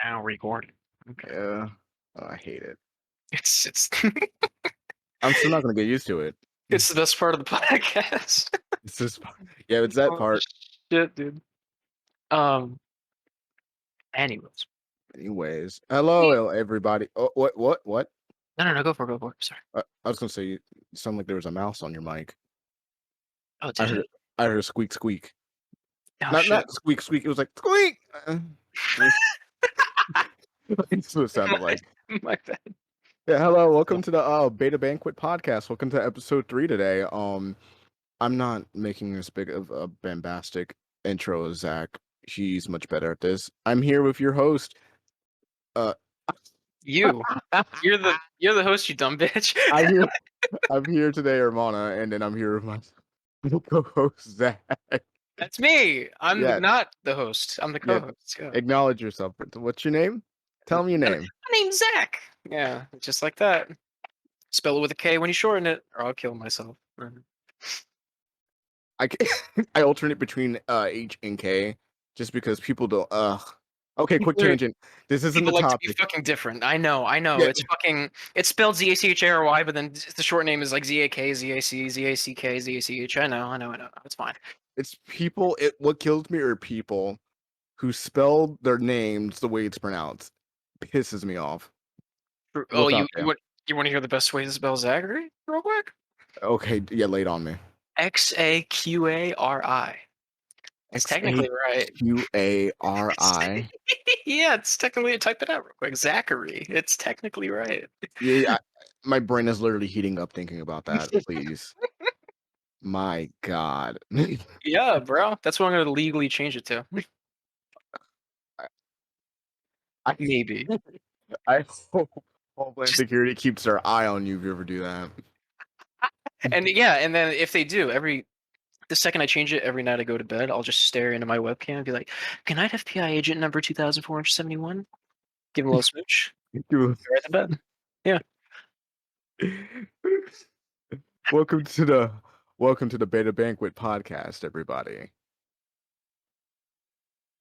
Now recording. Okay. Yeah. Oh, I hate it. It's I'm still not gonna get used to it. it's the best part of the podcast. It's just yeah, it's that Oh part. shit, dude. Um. Anyways. Anyways, hello everybody. Oh, what? No. Go for it. Sorry. I was gonna say you sound like there was a mouse on your mic. Oh, I did heard it? it. I heard a squeak squeak. Oh Not shit. not squeak squeak. It was like squeak. That's what it sounded my, like. my bad. Yeah, hello. Welcome to the Beta Banquet podcast. Welcome to episode 3 today. I'm not making as big of a bombastic intro as Zach. He's much better at this. I'm here with your host. Uh, You. You're the host, you dumb bitch. I'm here. I'm here today, Hermana, and then I'm here with my co-host Zach. That's me. I'm Yeah, not the host. I'm the yeah. co-host. Yeah. Acknowledge yourself. What's your name? Tell me your My name. name's Zach. Yeah, just like that. Spell it with a K when you shorten it, or I'll kill myself. I I alternate between H and K just because people don't. Okay, quick People are tangent. This isn't the People like to be topic. fucking different. I know. Yeah, It's spelled Zachary, but then the short name is like Zak, Zac, Zack, Zach. I know. It's fine. it's people. What kills me are people who spell their names the way it's pronounced. Pisses me off. Oh, What's up, there? you want to hear the best way to spell Zachary, real quick? Okay, yeah, lay it on me. Xaqari. It's X A technically right. Q A R It's, I. yeah, it's technically. Type it out real quick. Zachary. It's technically right. Yeah, my brain is literally heating up thinking about that. Please, my God. Yeah, bro. That's what I'm gonna legally change it to. I Maybe. I hope Homeland Just Security keeps their eye on you if you ever do that. and yeah, and then if they do, the second I change it, every night I go to bed, I'll just stare into my webcam and be like, "Good night, FBI agent number 2471." Give him a little smooch. Go right to bed. Yeah, welcome to the welcome to the Beta Banquet podcast, everybody.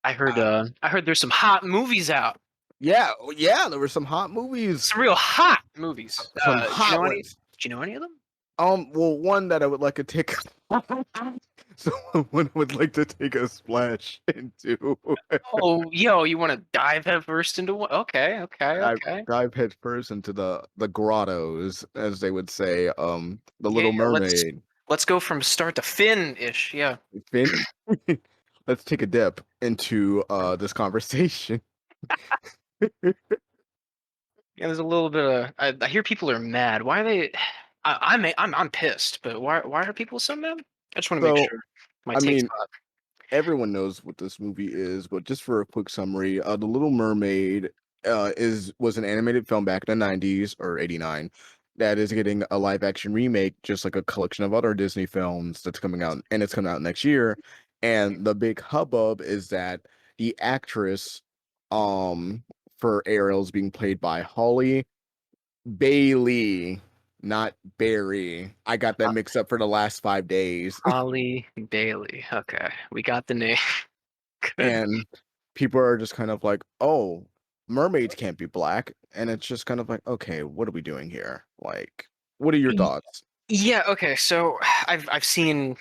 Uh, I heard there's some hot movies out. yeah, yeah, there were some hot movies, Some real hot movies. some Do you hot know any? ones. Do you know any of them? Well, one that I would like to take, so one I would like to take a splash into. Oh, yo, you want to dive headfirst into one? I Okay. dive head first into the grottos, as they would say. The Yeah, Little Mermaid. let's go from start to fin-ish. Yeah. Finn, let's take a dip into this conversation. Yeah, there's a little bit of. I hear people are mad. Why are they? I'm pissed. But why are people so mad? I just want to make So, sure my I take's mean, not. everyone knows what this movie is, but just for a quick summary, The Little Mermaid is was an animated film back in the 90s or 89 that is getting a live action remake, just like a collection of other Disney films that's coming out, and it's coming out next year. And the big hubbub is that the actress um for Ariel is being played by Holly Bailey, not Barry. I got that Ho- mixed up for the last 5 days. Holly Bailey. Okay, we got the name. Good. And people are just kind of like, "Oh, mermaids can't be black." And it's just kind of like, "Okay, what are we doing here?" Like, what are your thoughts? Yeah. Okay. So I've seen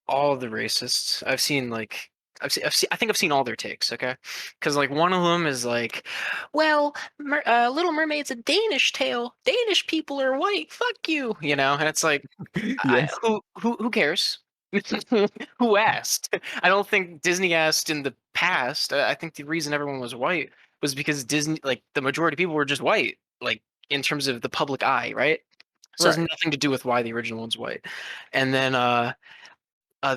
all the racists. I've seen like I think I've seen all their takes. Okay, because like one of them is like, well, Little Mermaid's a Danish tale. Danish people are white. Fuck you. And it's like, Yes. who cares? Who asked? I don't think Disney asked in the past. I think the reason everyone was white was because Disney, like the majority of people were just white, like in terms of the public eye, right? So it has Right. nothing to do with why the original one's white. And then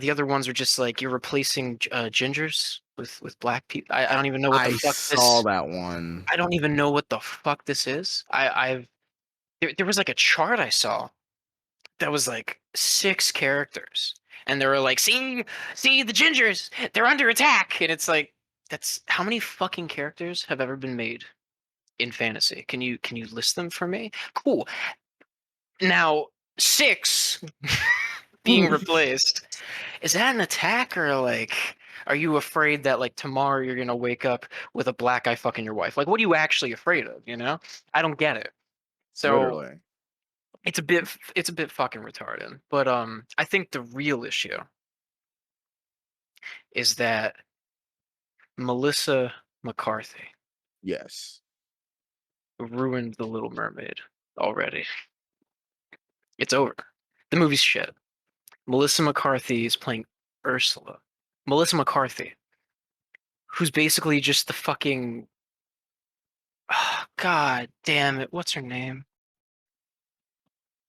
the other ones are just like you're replacing gingers with black people. I don't even know what the I fuck saw this. that one. I don't even know what the fuck this is. There was like a chart I saw that was like 6 characters, and they were like, see the gingers, they're under attack, and it's like that's how many fucking characters have ever been made in fantasy? Can you list them for me? Cool. Now 6 being replaced. Is that an attack or like? Are you afraid that like tomorrow you're gonna wake up with a black guy fucking your wife? Like, what are you actually afraid of? You know? I don't get it. So Literally. it's a bit fucking retarded. But I think the real issue is that Melissa McCarthy Yes. ruined The Little Mermaid already. It's over. The movie's shit. Melissa McCarthy is playing Ursula. Melissa McCarthy, who's basically just the fucking God damn it, what's her name?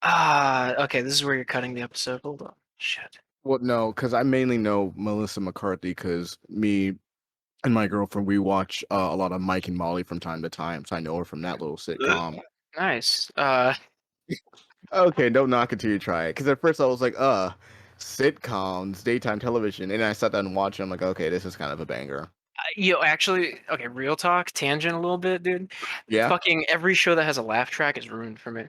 Okay, this is where you're cutting the episode. Hold on. Shit. Well, no, because I mainly know Melissa McCarthy because me and my girlfriend we watch a lot of Mike and Molly from time to time, so I know her from that little sitcom. Nice. Okay, don't knock it till you try it. Because at first I was like, sitcoms, daytime television, and I sat down and watched it. I'm like, okay, this is kind of a banger. Actually, okay, real talk, tangent a little bit, dude. Yeah, Fucking every show that has a laugh track is ruined for me.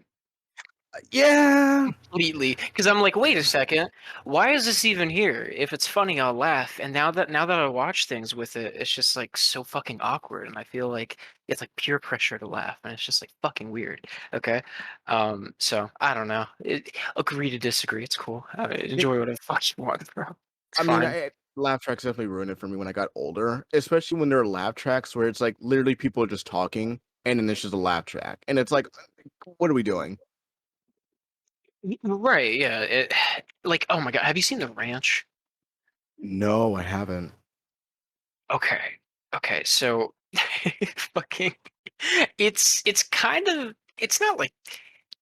yeah. Completely, because I'm like, wait a second, why is this even here? If it's funny, I'll laugh. And now that I watch things with it, it's just like so fucking awkward, and I feel like it's like peer pressure to laugh, and it's just like fucking weird. Okay, so I don't know. Agree to disagree. It's cool. I enjoy whatever the fuck you want, bro. It's I mean, fine. laugh tracks definitely ruined it for me when I got older, especially when there are laugh tracks where it's like literally people are just talking and then it's just a laugh track. And it's like, what are we doing? Right? Yeah. Like, oh my God, have you seen The Ranch? No, I haven't. Okay. Okay. So, fucking, it's kind of it's not like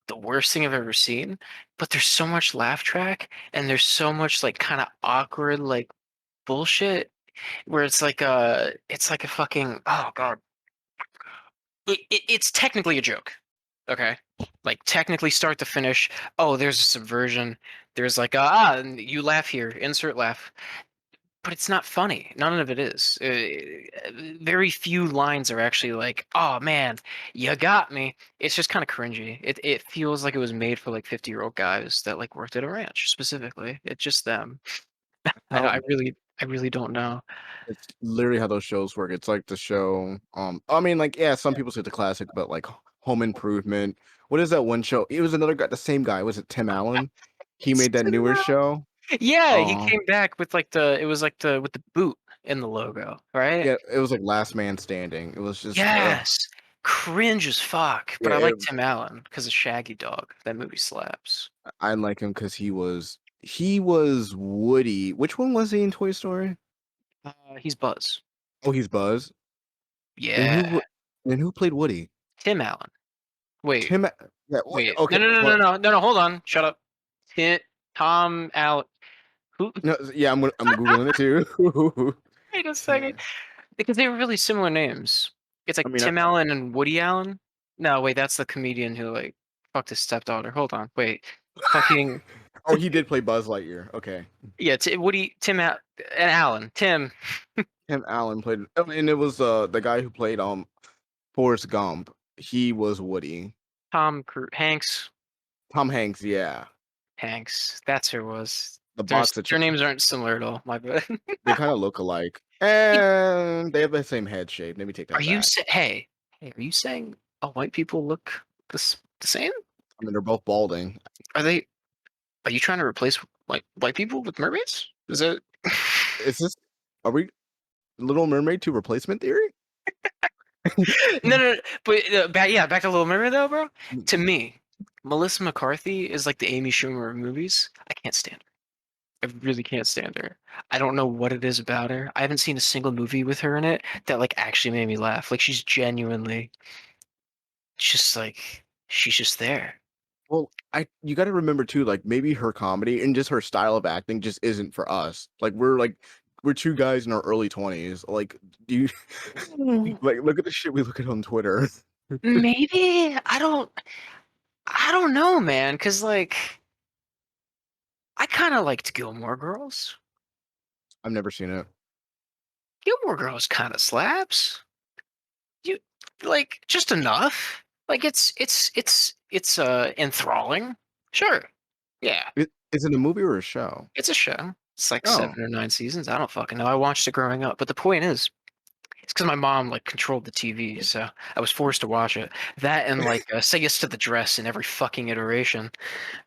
the worst thing I've ever seen, but there's so much laugh track and there's so much like kind of awkward like bullshit where it's like a fucking oh God. It's technically a joke. Okay. Like technically start to finish. Oh, there's a subversion. There's like and you laugh here, insert laugh. But it's not funny. None of it is. Very few lines are actually like, "Oh man, you got me." It's just kind of cringy. It feels like it was made for like 50-year-old guys that like worked at a ranch specifically. It's just them. How I really don't know. it's literally how those shows work. It's like the show. I mean, like, yeah, some people say the classic, but like Home Improvement. What is that one show? It was another guy, the same guy. Was it Tim Allen? He made that newer show. Yeah, he Um, came back with like the it was like the with the boot in the logo, right? yeah, it was like Last Man Standing. It was just, Yes. Cringe as fuck, yeah, but I like Tim Allen because of Shaggy Dog. That movie slaps. I like him because he was Woody. Which one was he in Toy Story? He's Buzz. Oh, he's Buzz. And Yeah, who played Woody? Tim Allen. Wait, Tim. Yeah. wait. Okay. No, no, no, no, Well, no, no, no. Hold on. Shut up. Tom Allen. Who? no. Yeah, I'm googling it too. Wait a second. Because they were really similar names. It's I like mean, Tim Allen and Woody Allen. No, wait, that's the comedian who like fucked his stepdaughter. Hold on. Wait. Fucking oh, he did play Buzz Lightyear. Okay. yeah. And Allen. Tim. Tim Allen played, and it was the guy who played Forrest Gump. He was Woody. Hanks. Tom Hanks. Yeah, Hanks. That's who it was. the box of Their chicken. names aren't similar at all. My bad. They kind of look alike, and they have the same head shape. Let me take Are that you back. say hey, are you saying all white people look the same? I mean, they're both balding. Are they are you trying to replace white people with mermaids? Is it Is this? Are we Little Mermaid to replacement theory? No, no, no, but back to Little Mermaid though, bro. To me, Melissa McCarthy is like the Amy Schumer of movies. I can't stand her. I really can't stand her. I don't know what it is about her. I haven't seen a single movie with her in it that like actually made me laugh. Like she's genuinely just like she's just there. Well, I you got to remember too, like maybe her comedy and just her style of acting just isn't for us. We're two guys in our early 20s. Like, do you like look at the shit we look at on Twitter? Maybe I don't know, man, because like I kind of liked Gilmore Girls. I've never seen it. Gilmore Girls kind of slaps. You like just enough. Like it's enthralling. Sure. Yeah, Is it a movie or a show? it's a show. It's like Oh, 7 or 9 seasons. I don't fucking know. I watched it growing up, but the point is, it's because my mom like controlled the TV, so I was forced to watch it. That and like Say Yes to the Dress in every fucking iteration.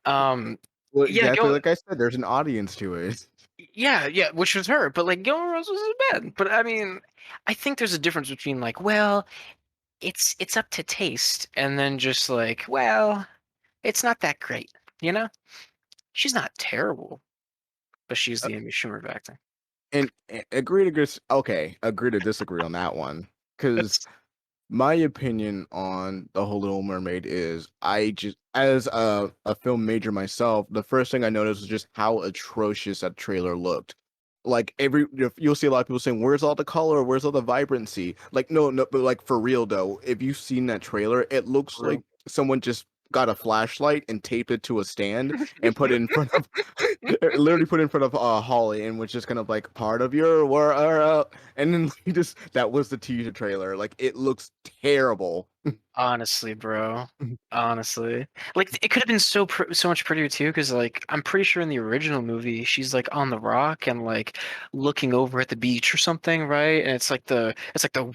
Um, well, yeah, exactly go. like I said, there's an audience to it. Yeah, yeah, which was her, but like Gilmore Girls was bad. But I mean, I think there's a difference between like, well, it's up to taste, and then just like, well, it's not that great, you know? She's not terrible, but she's Uh, the Amy Schumer of acting. and agree to okay, agree to disagree on that one. Because That's my opinion on the whole Little Mermaid is I just as a film major myself, the first thing I noticed was just how atrocious that trailer looked. Like you'll see a lot of people saying, "Where's all the color? Where's all the vibrancy?" Like no, no, but like for real though, if you've seen that trailer, it looks real. like someone just got a flashlight and taped it to a stand and put it in front of literally put it in front of Holly and was just kind of like part of your world, and then he just that was the teaser trailer. Like it looks terrible. Honestly, bro. Honestly, like it could have been so much prettier too, because like I'm pretty sure in the original movie she's like on the rock and like looking over at the beach or something, right? And it's like the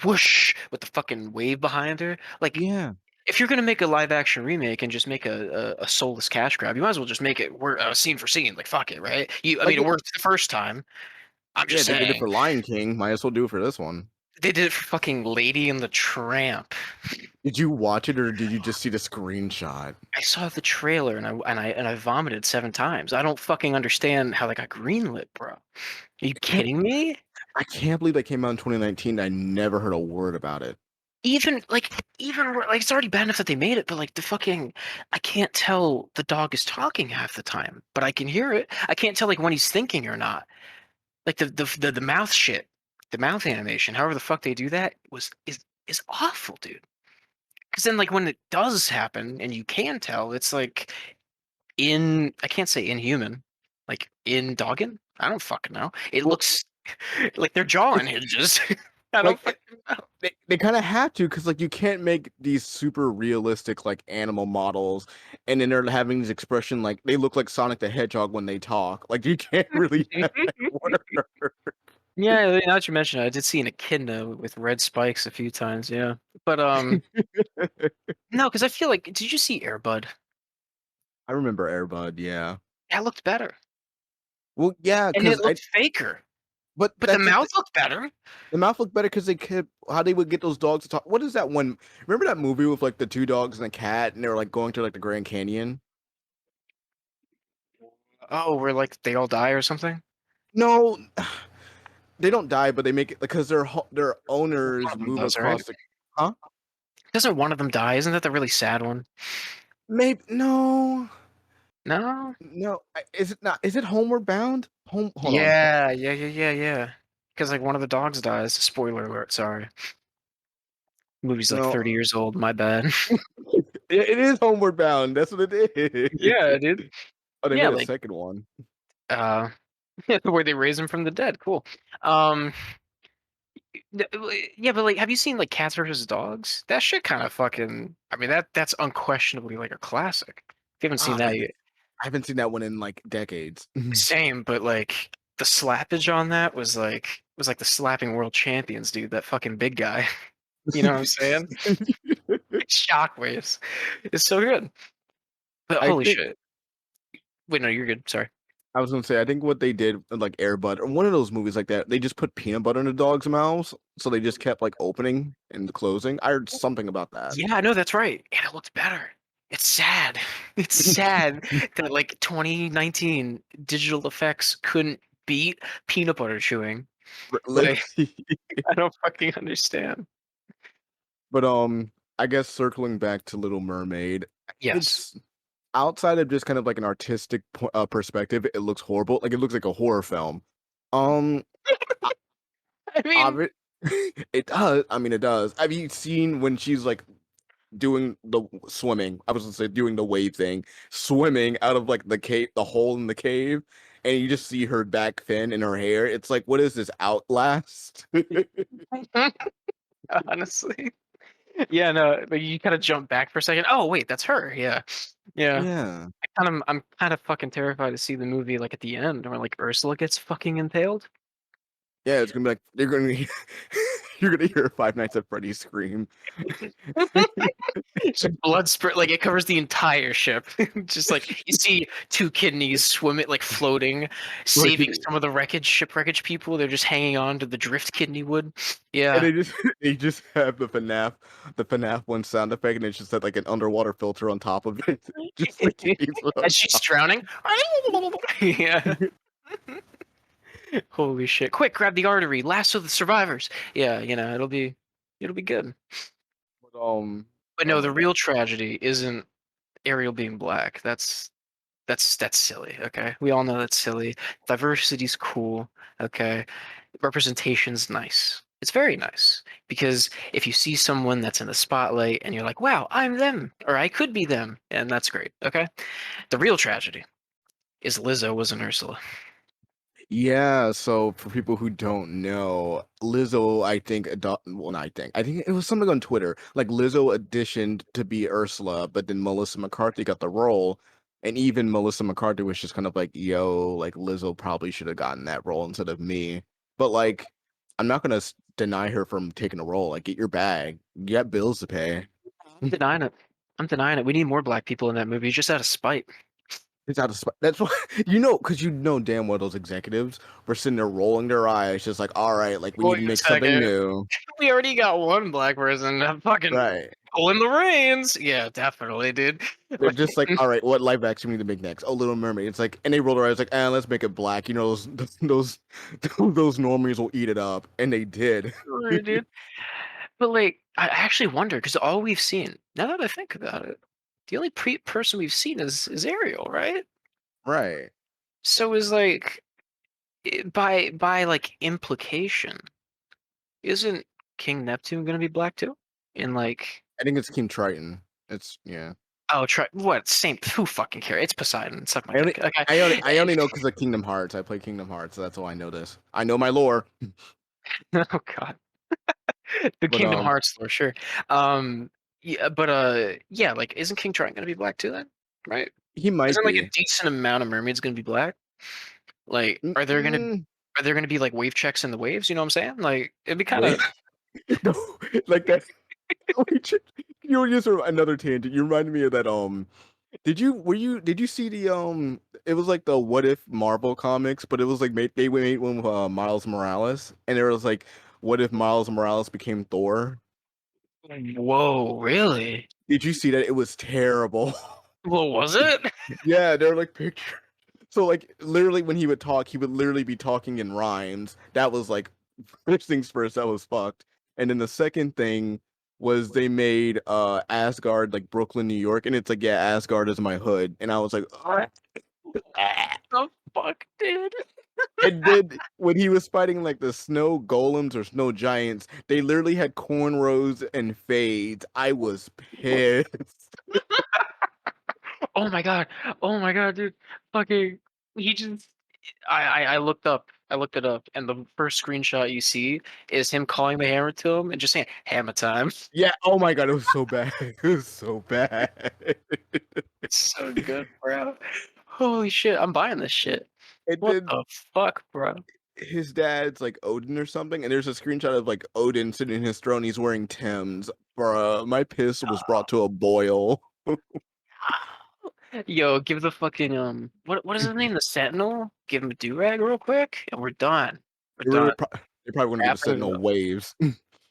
whoosh with the fucking wave behind her. Like Yeah. if you're gonna make a live action remake and just make a soulless cash grab, you might as well just make it scene for scene. Like fuck it, right? I mean, Like it it, worked the first time. I'm yeah, just they did it saying for Lion King. Might as well do it for this one. they did it for fucking Lady and the Tramp. Did you watch it or did you just see the screenshot? I saw the trailer and I vomited 7 times. I don't fucking understand how they got greenlit, bro. Are you Can't kidding me? I can't believe that came out in 2019. I never heard a word about it. Even like it's already bad enough that they made it, but like the fucking I can't tell the dog is talking half the time, but I can hear it. I can't tell like when he's thinking or not. Like the mouth shit, the mouth animation, however the fuck they do that is awful, dude. Because then like when it does happen and you can tell, it's like in I can't say inhuman, like in dogging. I don't fucking know. It Well, looks like their jaw it's unhinges. I don't like fucking know. they kind of have to because like you can't make these super realistic like animal models and then they're having this expression like they look like Sonic the Hedgehog when they talk. Like you can't really have that work. Yeah, now that you mention it, I did see an echidna with red spikes a few times. Yeah, but no, because I feel like did you see Airbud? I remember Airbud, yeah. That looked better, Well, yeah, and it because I looked faker, but but the that's mouth looked better. the mouth looked better because they could how they would get those dogs to talk. What is that one? Remember that movie with like the two dogs and a cat, and they were like going to like the Grand Canyon? Oh, where like they all die or something. No, they don't die, but they make it because their One owners of them move does, right? across the. Huh? Doesn't one of them die? Isn't that the really sad one? Maybe no, No. no. Is it not? Is it Homeward Bound? Home. Hold on. Yeah, yeah, yeah, yeah, yeah. Because like one of the dogs dies. Spoiler alert. Sorry. Movie's like No, 30 years old. My bad. it is Homeward Bound. That's what it is. Yeah, dude. Oh, they Yeah, made a like second one. uh, where they raise him from the dead. Cool. Um, yeah, but like, have you seen like Cats versus Dogs? That shit kind of fucking. I mean, that's unquestionably like a classic. If you haven't seen Ah, that yet, I haven't seen that one in like decades. same. But like the slappage on that was like the slapping world champions, dude. That fucking big guy. You know what I'm saying? Shockwaves. It's so good. But I holy think shit. Wait, no, you're good. Sorry. I was gonna say I think what they did like Air Bud or one of those movies like that, they just put peanut butter in the dog's mouths, so they just kept like opening and closing. I heard something about that. Yeah, no, that's right. And it looked better. It's sad. It's sad that like 2019 digital effects couldn't beat peanut butter chewing. Like, Literally. I don't fucking understand. But I guess circling back to Little Mermaid, Yes. it's outside of just kind of like an artistic perspective, it looks horrible. Like it looks like a horror film. Um, I mean, obvi- it does. I mean, it does. Have you seen when she's like doing the swimming? I was gonna say doing the wave thing, swimming out of like the cave, the hole in the cave, and you just see her back fin and her hair. It's like, what is this Outlast? honestly. Yeah, no, but you kind of jump back for a second. Oh, wait, that's her. Yeah. Yeah. Yeah. I'm kind of fucking terrified to see the movie like at the end where like Ursula gets fucking impaled. Yeah, it's gonna be like you're gonna you're gonna hear Five Nights at Freddy's scream. Just blood spurt like it covers the entire ship. Just like you see two kidneys swimming like floating, Like, saving some of the wreckage, ship wreckage people. They're just hanging on to the drift kidney wood. and Yeah. they just have the FNAF one sound effect, and it's just like an underwater filter on top of it, just in case. As she's drowning. Yeah. Holy shit. Quick, grab the artery. Lasso the survivors. Yeah, it'll be good. But, But oh no, the my god. real tragedy isn't Ariel being black. That's silly, okay? We all know that's silly. Diversity's cool, okay? Representation's nice. It's very nice because if you see someone that's in the spotlight and you're like, "Wow, I'm them," or "I could be them," and that's great, okay? The real tragedy is Lizzo was an Ursula. Yeah, so for people who don't know, Lizzo, I think, well, not I think it was something on Twitter. Like Lizzo auditioned to be Ursula, but then Melissa McCarthy got the role, and even Melissa McCarthy was just kind of like, "Yo, like Lizzo probably should have gotten that role instead of me." But like, I'm not gonna deny her from taking a role. Like, get your bag. You got bills to pay. I'm denying it. I'm denying it. We need more black people in that movie just out of spite. It's out of spite. That's why because you know damn well those executives were sitting there rolling their eyes, just like, all right, like we need Wait to a make something second. new, We already got one black person fucking right? pulling the reins. Yeah, definitely, dude. They're just like, all right, what live action we need to make next? Oh, Little Mermaid. It's like, and they roll their eyes like, let's make it black. You know, those those normies will eat it up, and they did. Sorry, dude. But like, I actually wonder because all we've seen, now that I think about it, the only person we've seen is Ariel, right? Right. So is like by like implication, isn't King Neptune gonna be black too? In like, I think it's King Triton. It's yeah. oh, try what? Same. Who fucking care? It's Poseidon. Suck my dick. Okay. I only know because of Kingdom Hearts. I play Kingdom Hearts, so that's why I know this. I know my lore. Oh God. The But Kingdom Hearts lore, sure. Yeah, but yeah, like, isn't King Triton gonna be black too then? Right? he might Isn't like a be. decent amount of mermaids gonna be black? Like, Mm-mm. are there gonna be like wave checks in the waves? You know what I'm saying? Like, it'd be kind Wait, of no, like that. You know, just another tangent. You reminded me of that. Did you see the it was like the What If Marvel comics, but it was like they made one with Miles Morales, and it was like, what if Miles Morales became Thor? whoa, really? Did you see that? It was terrible. What was it? Yeah, they're like pictures. So like literally when he would talk, he would literally be talking in rhymes. That was like first things first, that was fucked. And then the second thing was they made Asgard like Brooklyn, New York, and it's like, yeah, Asgard is my hood. And I was like, "Ah." The fuck, dude? And then when he was fighting like the snow golems or snow giants, they literally had cornrows and fades. I was pissed. Oh my god. Oh my god, dude. Fucking he just I looked up. I looked it up, and the first screenshot you see is him calling the hammer to him and just saying hammer time. Yeah, oh my god, it was so bad. It was so bad. It's so good, bro. Holy shit, I'm buying this shit. And What then the fuck, bro? his dad's like Odin or something, and there's a screenshot of like Odin sitting in his throne. He's wearing Tim's. Bruh, my piss was brought to a boil. Yo, give the fucking what is his name? The Sentinel? Give him a do-rag real quick, and we're done. We're They were done. they're probably going to give a Wrapping it Sentinel up. waves.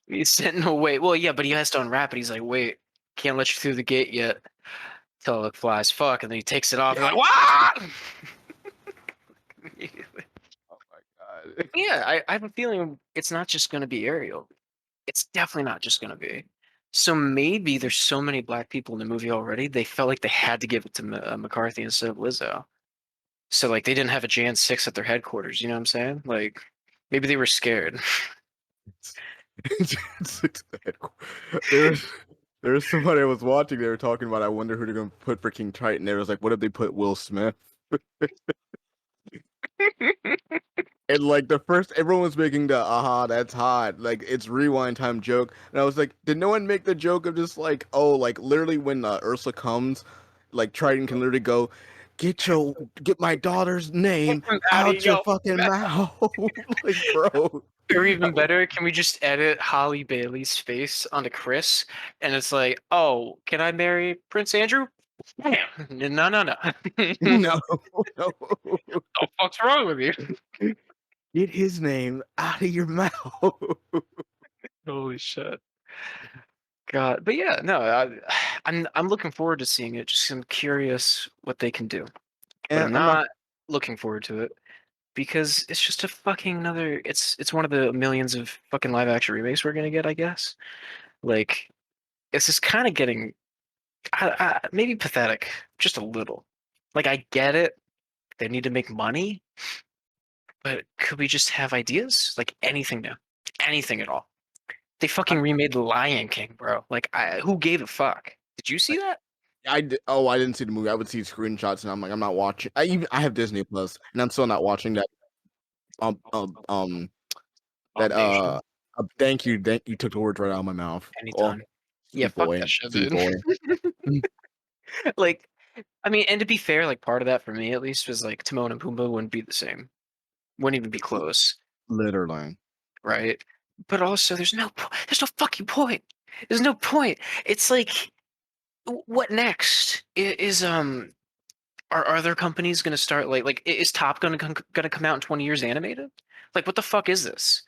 He's Sentinel wait. Well, yeah, but he has to unwrap it. He's like, wait, can't let you through the gate yet. Till it flies fuck, and then he takes it off and like, what? Oh my god. Yeah, I have a feeling it's not just gonna be Ariel. It's definitely not just gonna be. So maybe there's so many black people in the movie already, they felt like they had to give it to McCarthy instead of Lizzo. So like they didn't have a Jan 6 at their headquarters, you know what I'm saying? Like maybe they were scared. It's bad. There's there's somebody I was watching. They were talking about. I wonder who they're going to put for King Triton. There was like, what if they put Will Smith? And like the first, everyone was making the "aha, that's hot," like it's rewind time joke, and I was like, did no one make the joke of just like, oh, like literally when Ursula comes, like Triton can literally go, get my daughter's name Out of out your yo. fucking mouth. Like, bro. Or even better, can we just edit Holly Bailey's face onto Chris, and it's like, oh, can I marry Prince Andrew? Bam. No, no, no. No, no. The fuck's wrong with you? Get his name out of your mouth. Holy shit. God, but yeah, no, I'm looking forward to seeing it. Just I'm curious what they can do, but And I'm I'm not not looking forward to it because it's just a fucking another. It's one of the millions of fucking live action remakes we're gonna get, I guess. Like, it's just kind of getting maybe pathetic, just a little. Like, I get it; they need to make money, but could we just have ideas? Like anything new, anything at all. They I, fucking remade The Lion King, bro. Like, who gave a fuck? Did you see that? oh, I didn't see the movie. I would see screenshots and I'm like, I'm not watching. I have Disney Plus and I'm still not watching that. Um, um, um, that Abomination. thank you, you took the words right out of my mouth. Oh, Anytime. Yeah, sweet fuck boy, that shit, sweet dude. boy. Like, I mean, and to be fair, like part of that for me at least was like Timon and Pumbaa wouldn't be the same. Wouldn't even be close, Literally. right? But also, there's no fucking point. There's no point. It's like, what next? Are other companies gonna start is Top gonna come out in 20 years animated? Like, what the fuck is this?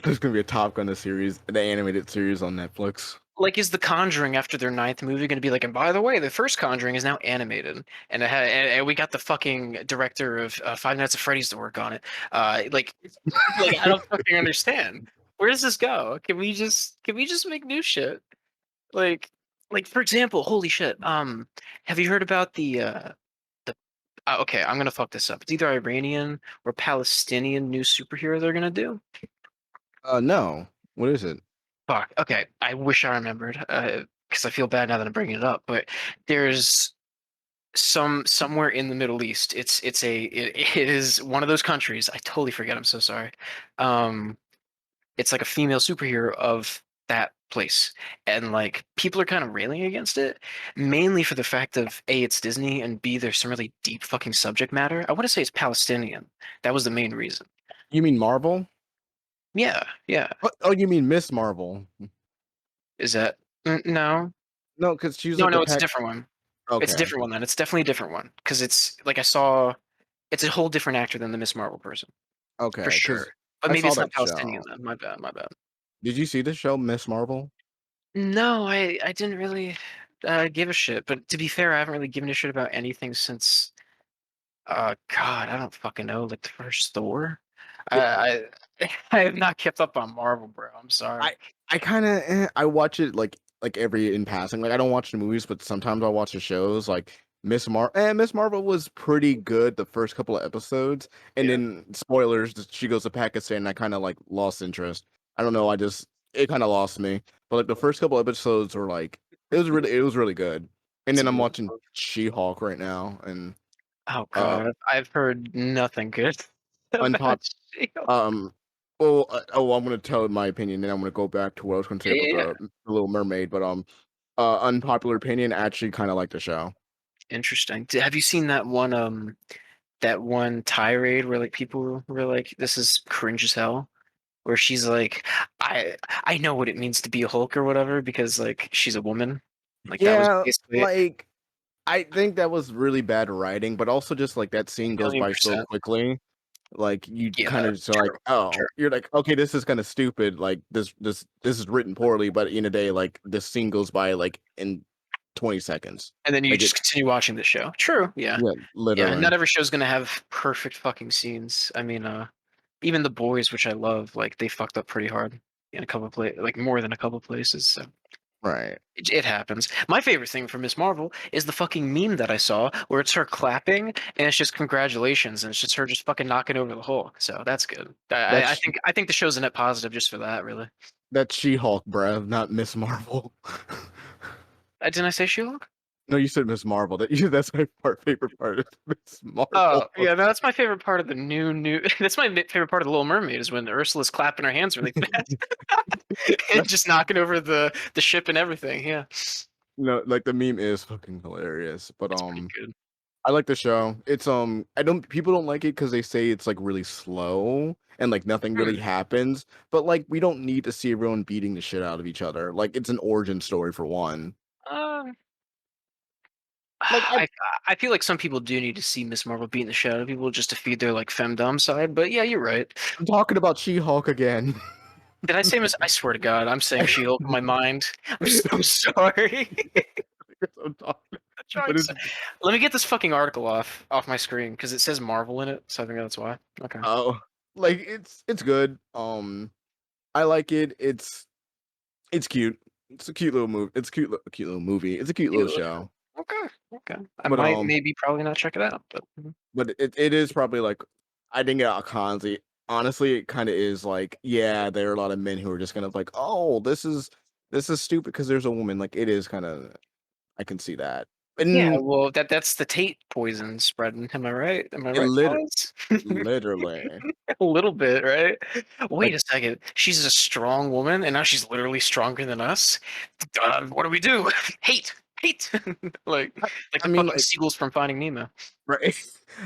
There's gonna be a Top Gun series, the animated series on Netflix. Like, is The Conjuring after their ninth movie going to be like, and by the way, the first Conjuring is now animated, and we got the fucking director of Five Nights at Freddy's to work on it. Like I don't fucking understand. Where does this go? Can we just make new shit? Like, like for example, holy shit. Have you heard about the okay, I'm gonna fuck this up. It's either Iranian or Palestinian new superhero they're gonna do. No. What is it? Fuck. Okay, I wish I remembered. Because I feel bad now that I'm bringing it up. But there's somewhere in the Middle East. It is one of those countries. I totally forget. I'm so sorry. Um, it's like a female superhero of that place, and like people are kind of railing against it, mainly for the fact of A, it's Disney, and B, there's some really deep fucking subject matter. I want to say it's Palestinian. That was the main reason. You mean Marvel? Yeah, yeah. Oh, you mean Miss Marvel? Is that no? No, because she's No, like a no, it's a pack. different one. It's a Okay, different one then. It's definitely a different one because it's like I saw. It's a whole different actor than the Miss Marvel person for okay, because sure. But I maybe saw it's not that Palestinian show. then. My bad. My bad. Did you see the show Miss Marvel? No, I didn't really give a shit. But to be fair, I haven't really given a shit about anything since. God, I don't fucking know. Like the first Thor. I have not kept up on Marvel, bro. I'm sorry. I I kind of I watch it like every in passing. Like I don't watch the movies, but sometimes I watch the shows. Like Miss Marvel was pretty good the first couple of episodes, and Yeah. then spoilers, she goes to Pakistan. And I kind of like lost interest. I don't know. I just it kind of lost me. But like the first couple episodes were like it was really good. And It's then a I'm really watching She-Hulk right now, and Oh uh God, I've heard nothing good unpop about Shield. um. I'm gonna tell my opinion, then I'm gonna go back to what I was gonna say Yeah, about yeah, yeah. the Little Mermaid. But unpopular opinion, I actually kind of like the show. Interesting. Have you seen that one tirade where like people were like, "This is cringe as hell," where she's like, "I know what it means to be a Hulk or whatever," because like she's a woman. Like that was Yeah, basically it. like I think that was really bad writing, but also just like that scene goes Million by so percent. quickly. Like you kind Yeah, of just are like, true, oh, true. you're like, okay, this is kind of stupid. Like this is written poorly, but in a day, like this scene goes by like in 20 seconds. And then you Like it, just continue watching the show. True. Yeah. yeah, Yeah. literally. Not every show's gonna have perfect fucking scenes. I mean, even The Boys, which I love, like they fucked up pretty hard in a couple like more than a couple places. So Right. it happens. My favorite thing from Miss Marvel is the fucking meme that I saw where it's her clapping and it's just congratulations and it's just her just fucking knocking over the Hulk. So that's good. That's I think the show's a net positive just for that, really. that's She-Hulk, bruh, not Miss Marvel. Didn't I say She-Hulk? No, you said Miss Marvel. That's my favorite part of Miss Oh, Marvel. yeah, that's my favorite part of the new. That's my favorite part of the Little Mermaid is when Ursula's clapping her hands really fast and That's just knocking over the ship and everything. Yeah. No, like the meme is fucking hilarious, but It's pretty good. I like the show. It's I don't people don't like it because they say it's like really slow and like nothing really Hmm. happens. But like we don't need to see everyone beating the shit out of each other. Like it's an origin story for one. Um, Like I, I feel like some people do need to see Miss Marvel beating the shit out of people just to feed their like femdom side. But yeah, you're right. I'm talking about She-Hulk again. Did I say Miss? I swear to God, I'm saying She-Hulk in my mind. I'm so sorry. I'm talking- I'm trying but to it's say. Let me get this fucking article off my screen because it says Marvel in it, so I think that's why. Okay. oh like it's good. I like it. It's cute. It's a cute little movie. It's a cute little movie. It's a cute Cute little little show. show. Okay. Okay. I But might maybe probably not check it out, but it is probably like I think honestly it kind of is like yeah there are a lot of men who are just kind of like oh this is stupid because there's a woman like it is kind of I can see that yeah, and well that's the Tate poison spreading. Am I right? Am I it right, guys? literally A little bit, right? Wait like a second. She's a strong woman, and now she's literally stronger than us. What do we do? Hate, hate, like I, like I the mean fucking like seagulls from Finding Nemo. right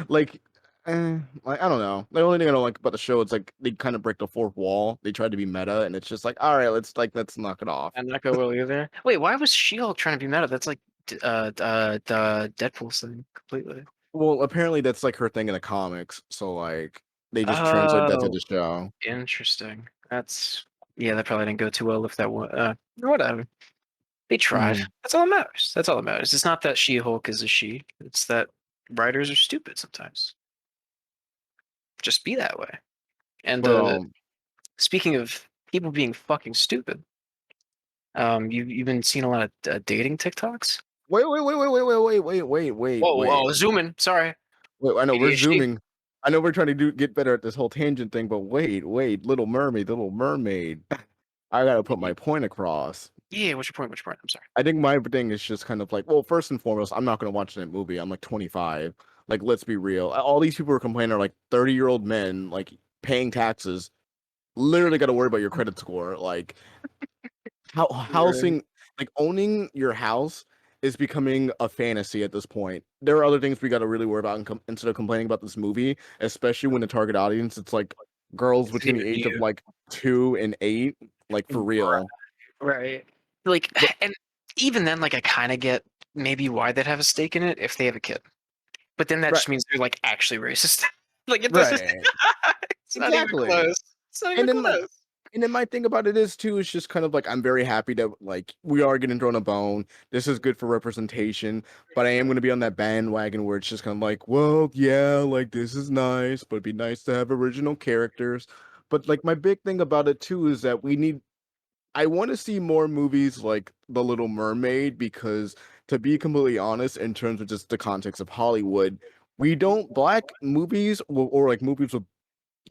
like like I don't know the only thing I don't like about the show it's like they kind of break the fourth wall they try to be meta and it's just like all right let's knock it off. And not go well either. Wait, why was She-Hulk trying to be meta? That's like the Deadpool thing completely. Well, apparently that's like her thing in the comics, so like they just translate that to Oh, the show. interesting. That's yeah, that probably didn't go too well if that was whatever. They tried. Mhm. That's all that matters. That's all that matters. It's not that She-Hulk is a she. It's that writers are stupid sometimes. Just be that way. And But speaking of people being fucking stupid, you've been seeing a lot of dating TikToks. Whoa, wait. whoa, zoom in. Sorry, Wait, I know we're ADHD. zooming. I know we're trying to get better at this whole tangent thing, but wait, Little Mermaid, Little Mermaid. I gotta put my point across. Yeah, what's your point? What's your point? I'm sorry. I think my thing is just kind of like, well, first and foremost, I'm not gonna watch that movie. I'm like 25. Like, let's be real. All these people are complaining are like 30-year-old men, like paying taxes. Literally got to worry about your credit score. Like, Right. housing like owning your house is becoming a fantasy at this point. There are other things we got to really worry about instead of complaining about this movie, especially when the target audience it's like girls It's between the near age of you. like 2 and 8, like for real. Right. Like, But and even then, like, I kind of get maybe why they'd have a stake in it if they have a kid. But then that right, just means they're like actually racist. Like, it doesn't. right, It's not even exactly. close. It's not And even then like close. and then my thing about it is too is just kind of like I'm very happy that like we are getting thrown a bone. This is good for representation, but I am going to be on that bandwagon where it's just kind of like, well, yeah, like this is nice, but it'd be nice to have original characters. But like my big thing about it too is that I want to see more movies like The Little Mermaid because to be completely honest, in terms of just the context of Hollywood, we don't black movies or like movies with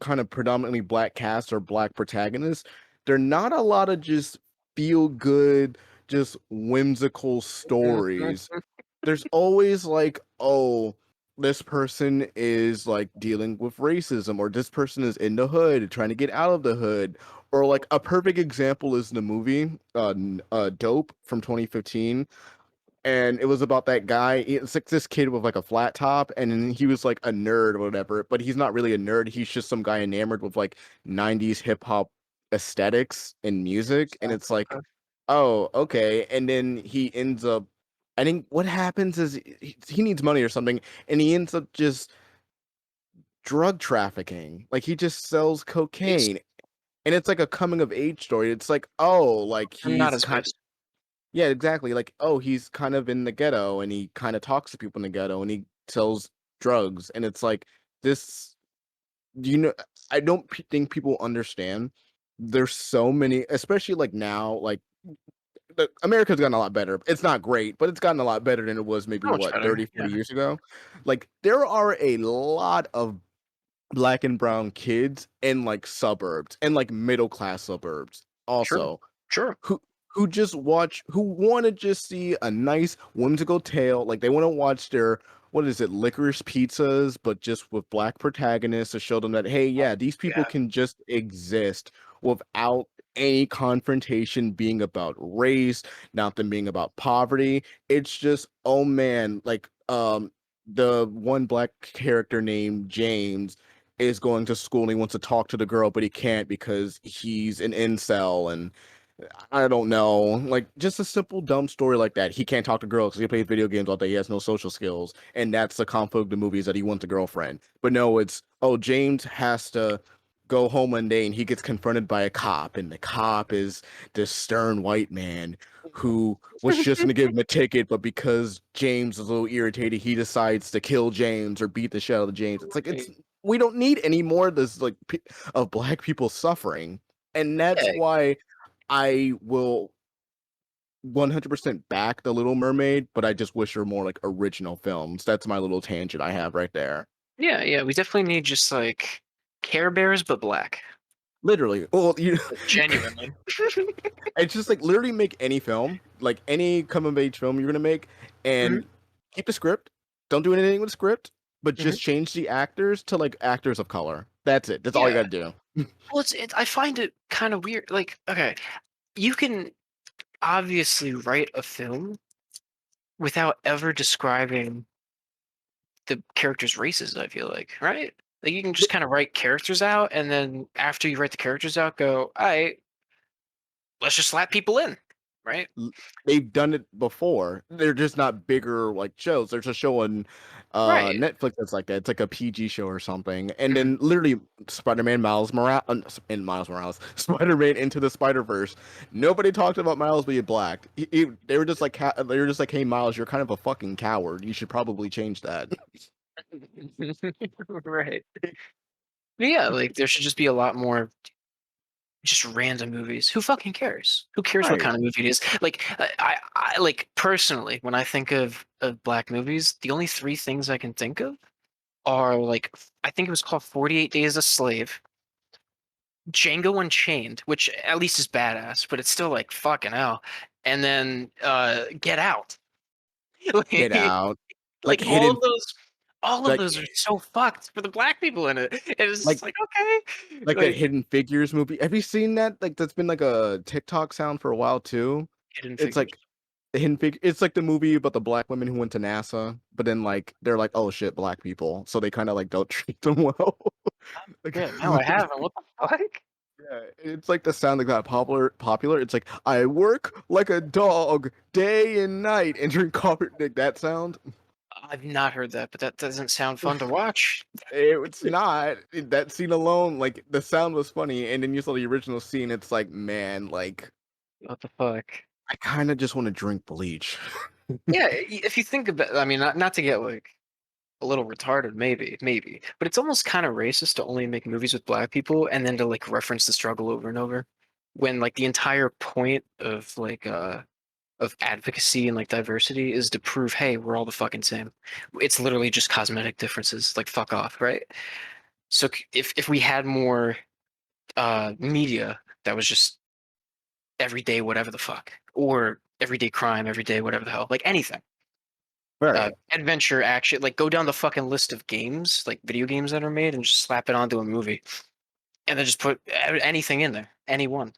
kind of predominantly black cast or black protagonists, there are not a lot of just feel good, just whimsical Mhm. stories. There's always like, oh, this person is like dealing with racism, or this person is in the hood trying to get out of the hood. Or like a perfect example is the movie Dope from 2015 and it was about that guy. It's like this kid with like a flat top, and then he was like a nerd or whatever. But he's not really a nerd. He's just some guy enamored with like '90s hip hop aesthetics and music. And it's like, Okay. oh, okay. And then he ends up. I think what happens is he needs money or something, and he ends up just drug trafficking. Like he just sells Based. cocaine, and it's like a coming of age story. It's like, oh, like Not he's as kind based. yeah, exactly. Like, oh, he's kind of in the ghetto and he kind of talks to people in the ghetto and he sells drugs. And it's like, this, do you know, I don't think people understand. There's so many, especially like now, like America's gotten a lot better. It's not great, but it's gotten a lot better than it was maybe Oh, much what, better. 30, Yeah. 40 years ago. Like, there are a lot of black and brown kids in like suburbs and like middle class suburbs Sure. also Sure. who who want to just see a nice whimsical tale like they want to watch their what is it licorice pizzas but just with black protagonists to show them that hey yeah these people Yeah. can just exist without any confrontation being about race, not them being about poverty. It's just, oh man, like the one black character named James is going to school and he wants to talk to the girl, but he can't because he's an incel and I don't know. Like just a simple dumb story like that. He can't talk to girls because he plays video games all day. He has no social skills, and that's the conflict of the movie is that he wants a girlfriend. But no, it's oh James has to go home one day and he gets confronted by a cop, and the cop is this stern white man who was just gonna give him a ticket, but because James is a little irritated, he decides to kill James or beat the shit out of James. It's like it's Right. we don't need any more of this like of black people suffering, and that's Yeah, why I will 100% back The Little Mermaid, but I just wish there were more like original films. That's my little tangent I have right there. yeah, yeah. We definitely need just like Care Bears, but black. Literally. Well, you Like, genuinely. it's just like literally make any film, like any come of age film you're gonna make, Hmm. and keep the script. Don't do anything with the script, but Hmm. just change the actors to like actors of color. That's it. That's all you Yeah. gotta do. Well, I find it kind of weird. Like, okay, you can obviously write a film without ever describing the characters' races, I feel like, right? Like you can just kind of write characters out, and then after you write the characters out, go, all right, let's just slap people in, right? l- they've done it before. They're just not bigger like shows. There's a show on Right. Netflix that's like that. It's like a PG show or something. And Mhm. then literally Spider-Man Miles Morales and Miles Morales, Spider-Man into the Spider-Verse. Nobody talked about Miles being black. They were just like they were just like, "Hey Miles, you're kind of a fucking coward. You should probably change that." Right. But yeah, like there should just be a lot more just random movies. Who fucking cares? Who cares what Right. kind of movie it is? Like I like personally, when I think of black movies, the only three things I can think of are like I think it was called 48 Days a Slave, Django Unchained, which at least is badass, but it's still like fucking hell. And then Get Out. Get like, out. Like like all hidden of those all of like those are so fucked for the black people in it. It's like just like okay. like that Like Hidden Figures movie. Have you seen that? Like that's been like a TikTok sound for a while too. Hidden It's Figures. like the Hidden Figure. It's like the movie about the black women who went to NASA, but then like they're like, oh shit, black people, so they kind of like don't treat them well. Like, Yeah, no, I haven't. What the fuck? yeah, it's like the sound like that popular. It's like I work like a dog day and night and drink coffee. Like that sound. I've not heard that, but that doesn't sound fun to watch. It's not that scene alone. Like the sound was funny, and then you saw the original scene. It's like, man, like What the fuck? I kind of just want to drink bleach. Yeah, if you think about, I mean, not to get like a little retarded, maybe, but it's almost kind of racist to only make movies with black people and then to like reference the struggle over and over, when like the entire point of advocacy and like diversity is to prove, hey, we're all the fucking same. It's literally just cosmetic differences. Like fuck off, right? So if we had more media that was just everyday whatever the fuck, or everyday crime, everyday whatever the hell, like anything, Right. adventure, action, like go down the fucking list of games, like video games that are made, and just slap it onto a movie, and then just put anything in there, anyone.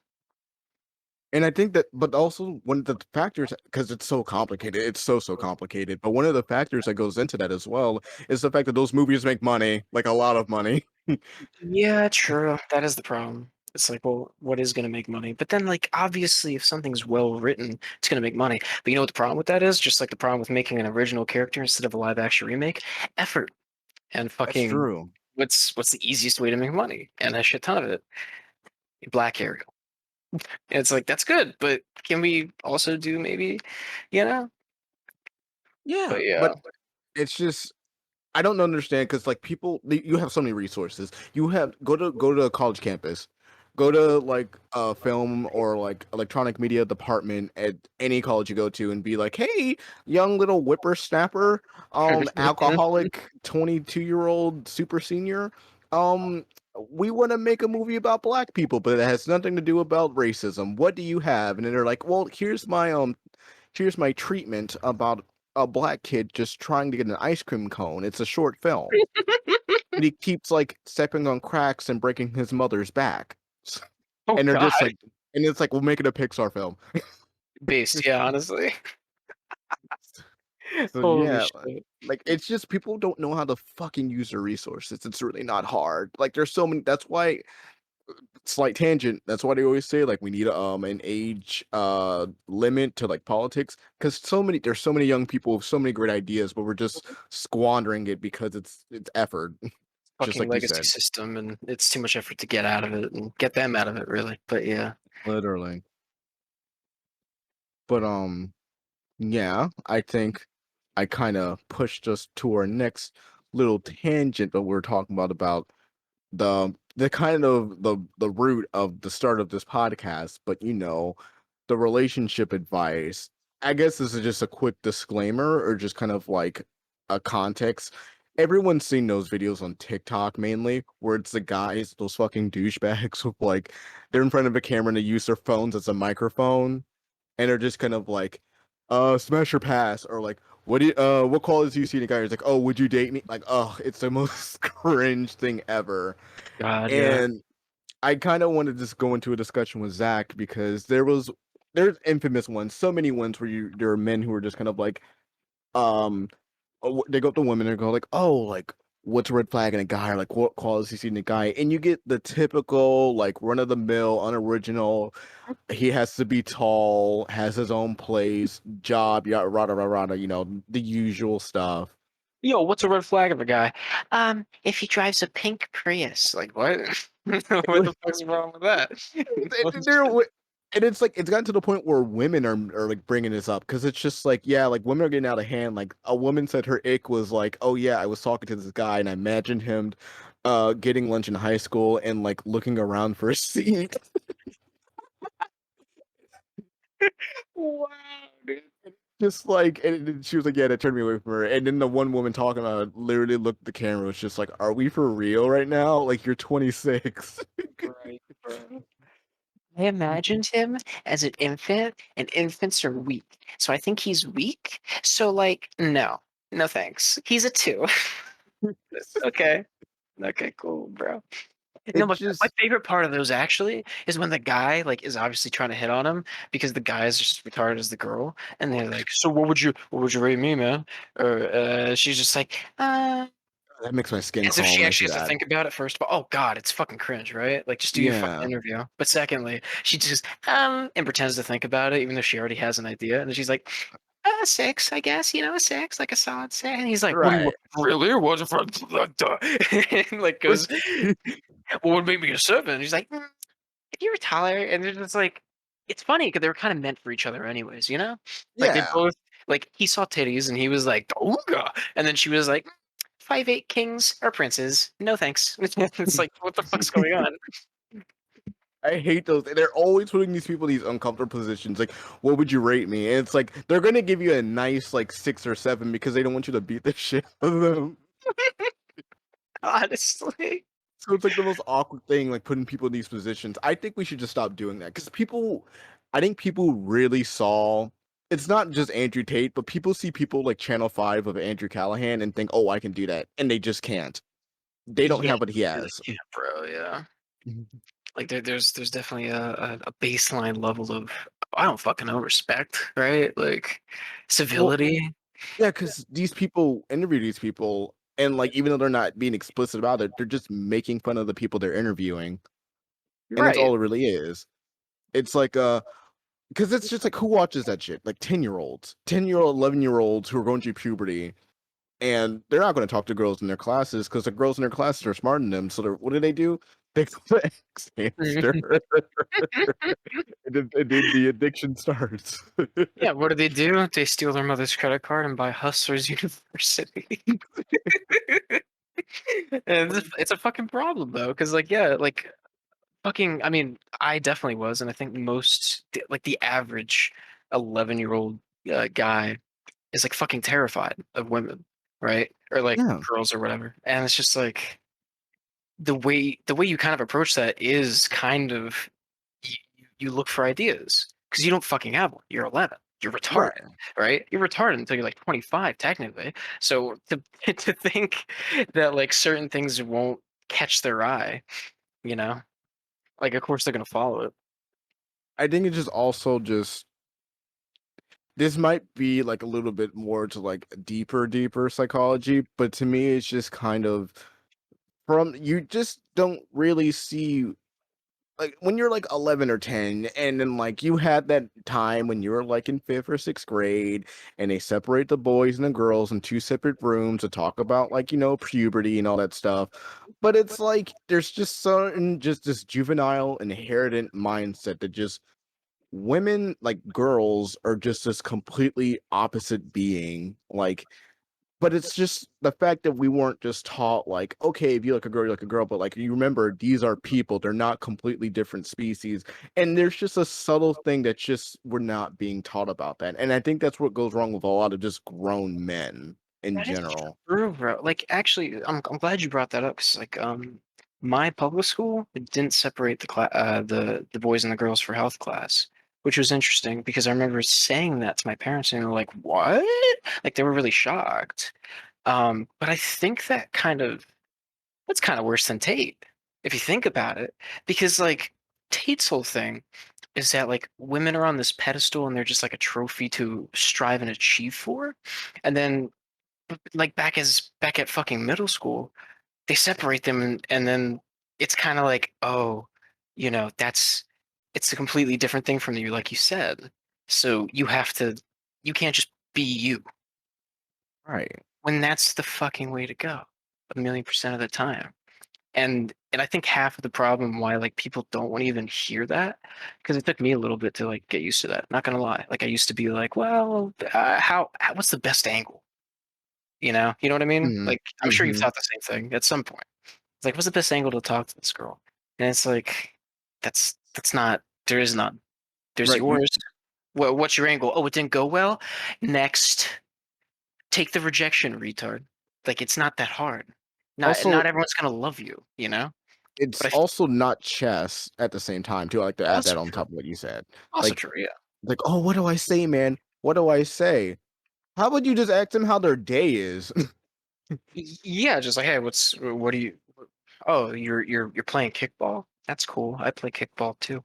And I think that, but also one of the factors, because it's so complicated, it's so complicated. But one of the factors that goes into that as well is the fact that those movies make money, like a lot of money. Yeah, true. That is the problem. It's like, well, what is going to make money? But then, like, obviously, if something's well written, it's going to make money. But you know what the problem with that is? Just like the problem with making an original character instead of a live action remake, effort and That's fucking true. what's the easiest way to make money? And a shit ton of it. Black Ariel. It's like that's good, but can we also do maybe, you know? Yeah, But yeah. but it's just I don't understand because like people, you have so many resources. You have go to a college campus, go to like a film or like electronic media department at any college you go to, and be like, "Hey, young little whippersnapper, alcoholic 22-year-old super senior, um." We want to make a movie about black people, but it has nothing to do about racism. What do you have? And then they're like, "Well, here's my treatment about a black kid just trying to get an ice cream cone. It's a short film. But he keeps like stepping on cracks and breaking his mother's back." Oh And they're just God. like and it's like, we'll make it a Pixar film. Based, yeah, honestly. So Holy yeah, shit. like it's just people don't know how to fucking use their resources. It's really not hard. Like there's so many. That's why slight tangent. That's why they always say like we need an age limit to like politics because there's so many young people with so many great ideas, but we're just squandering it because it's effort, just Fucking like you legacy said, system, and it's too much effort to get out of it and get them out of it, really. But yeah. literally. But yeah, I think I kind of pushed us to our next little tangent that we're talking about the kind of the root of the start of this podcast, but the relationship advice. I guess this is just a quick disclaimer or just kind of like a context. Everyone's seen those videos on TikTok mainly where it's the guys, those fucking douchebags with like they're in front of a camera and they use their phones as a microphone and they're just kind of like, smash or pass, or like, what qualities do you see in a guy? He's like, oh, would you date me? Like, oh, it's the most cringe thing ever. God, yeah. And I kind of want to just go into a discussion with Zach because there's infamous ones, so many ones where there are men who are just kind of like, um, they go up to women and go like, oh, like what's a red flag in a guy, or like what qualities you see in a guy, and you get the typical like run of the mill, unoriginal. He has to be tall, has his own place, job, yada rada rada, rada, the usual stuff. Yo, what's a red flag of a guy? If he drives a pink Prius. Like, what? What the fuck's wrong with that? And and it's like it's gotten to the point where women are like bringing this up because it's just like yeah, like women are getting out of hand. Like a woman said her ick was like, oh yeah, I was talking to this guy and I imagined him getting lunch in high school and like looking around for a seat. Wow, dude. Just like and she was like, yeah, that turned me away from her. And then the one woman talking about it literally looked at the camera, was just like, are we for real right now? Like you're 26. Right, bro. I imagined him as an infant, and infants are weak. So I think he's weak. So, like, no. No thanks. He's a two. Okay. Okay, cool, bro. No, It my just favorite part of those actually is when the guy like is obviously trying to hit on him because the guy is just as retarded as the girl, and they're like, "So what would you rate me, man?" Or she's just like, that makes my skin as if crawl she when I see actually has to that. think about it first. But oh god, it's fucking cringe, right? Like, just do your fucking Yeah. interview. But secondly, she just and pretends to think about it, even though she already has an idea, and then she's like, a six, I guess, a six, like a solid six. And he's like, "What do you Right. really? What's it for?" And like goes, "What would make me a seven?" And he's like, if you were taller, and it's just like, it's funny because they were kind of meant for each other anyways, you know? Like they Yeah. both like he saw titties and he was like, "Ooga," and then she was like, 5'8" kings or princes, no thanks. It's like, what the fuck's going on? I hate those. They're always putting these people in these uncomfortable positions. Like, what would you rate me? And it's like they're gonna give you a nice like 6 or 7 because they don't want you to beat the shit out of them. Honestly, So it's like the most awkward thing, like putting people in these positions. I think we should just stop doing that because I think people really saw. It's not just Andrew Tate, but people see people like Channel 5 of Andrew Callahan and think, oh, I can do that. And they just can't. They don't yeah, have what he you really has. can't, bro. Yeah, like there's definitely a baseline level of, I don't fucking know, respect, right? Like Well, civility, yeah, because these people interview these people, and like even though they're not being explicit about it, they're just making fun of the people they're interviewing, and that's right? all it really is. It's like because it's just like who watches that shit? Like 10-year-olds, 10-year-old, 11-year-olds who are going through puberty, and they're not going to talk to girls in their classes because the girls in their classes are smarter than them. So what do? They go to X Hamster, and then the addiction starts. Yeah, what do? They steal their mother's credit card and buy Hustlers University. And it's a fucking problem though, because like yeah, like fucking. I mean, I definitely was, and I think like the average 11-year-old guy is like fucking terrified of women, right? Or like Yeah, girls or whatever. And it's just like the way you kind of approach that is kind of you look for ideas because you don't fucking have one. You're 11. You're retarded, right. right? You're retarded until you're like 25, technically. So to to think that like certain things won't catch their eye, you know, like of course they're gonna follow it. I think it's just also just this might be like a little bit more to like deeper psychology, but to me it's just kind of from you just don't really see like when you're like 11 or 10 and then like you had that time when you were like in 5th or 6th grade and they separate the boys and the girls in two separate rooms to talk about like puberty and all that stuff, but it's like there's just certain just this juvenile inherited mindset that just women like girls are just this completely opposite being like, but it's just the fact that we weren't just taught like, okay, if you like a girl, you like a girl, but like you remember these are people, they're not completely different species. And there's just a subtle thing that's just we're not being taught about that. And I think that's what goes wrong with a lot of just grown men in That is general. true, bro. Like, actually, I'm glad you brought that up because, like, my public school it didn't separate the boys and the girls for health class, which was interesting because I remember saying that to my parents and they were like, "What?" Like, they were really shocked. But I think that's kind of worse than Tate, if you think about it, because like Tate's whole thing is that like women are on this pedestal and they're just like a trophy to strive and achieve for, and then like back at fucking middle school, they separate them and then it's kind of like, oh, that's it's a completely different thing from you, like you said. So you can't just be you Right. when that's the fucking way to go 1,000,000% of the time. And I think half of the problem why like people don't want to even hear that because it took me a little bit to like get used to that. Not gonna lie, like I used to be like, well, what's the best angle? You know what I mean? Hmm. Like, I'm sure you've Hmm. thought the same thing at some point. It's like, what's the best angle to talk to this girl? And it's like, that's not. There is none. There's Right. You yours. What's your angle? Oh, it didn't go well. Next, take the rejection, retard. Like, it's not that hard. also Not everyone's gonna love you, you know. it's But also not chess at the same time too. I like to add that also on true. top of what you said. Also Like true. Yeah. like, oh, what do I say, man? What do I say? How about you just ask them how their day is? Yeah. Just like, hey, what do you? Oh, you're playing kickball. That's cool. I play kickball too.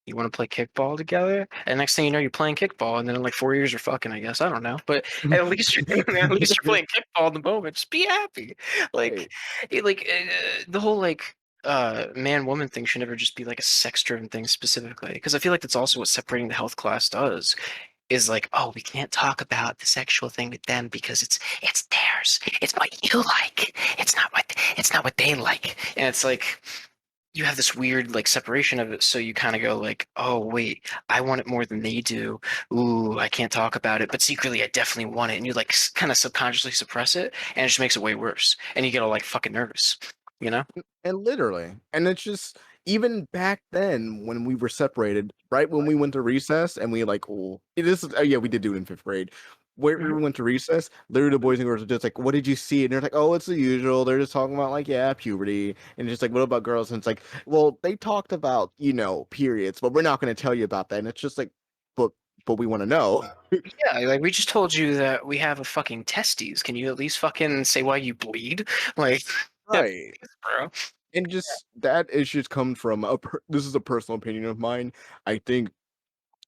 You want to play kickball together? And next thing you know, you're playing kickball, and then in like 4 years, you're fucking. I guess I don't know, but at least you're playing kickball in the moment. Just be happy. Right. Like, the whole like man woman thing should never just be like a sex driven thing specifically, because I feel like that's also what separating the health class does. Is like, oh, we can't talk about the sexual thing with them because it's theirs. It's what you like. It's not what they like. And it's like you have this weird like separation of it, so you kind of go like, oh wait, I want it more than they do. Ooh, I can't talk about it, but secretly I definitely want it, and you like kind of subconsciously suppress it, and it just makes it way worse, and you get all like fucking nervous, you know? And literally. And it's just even back then when we were separated, right when we went to recess and we like, oh, it is yeah, we did do it in 5th grade. Where we Mhm. went to recess, literally the boys and girls were just like, what did you see? And they're like, oh, it's the usual. They're just talking about like, yeah, puberty. And just like, what about girls? And it's like, well, they talked about, periods, but we're not gonna tell you about that. And it's just like, but we want to know. Yeah, like we just told you that we have a fucking testes. Can you at least fucking say why you bleed? Like, Right. bro. And just that issues come from this is a personal opinion of mine. I think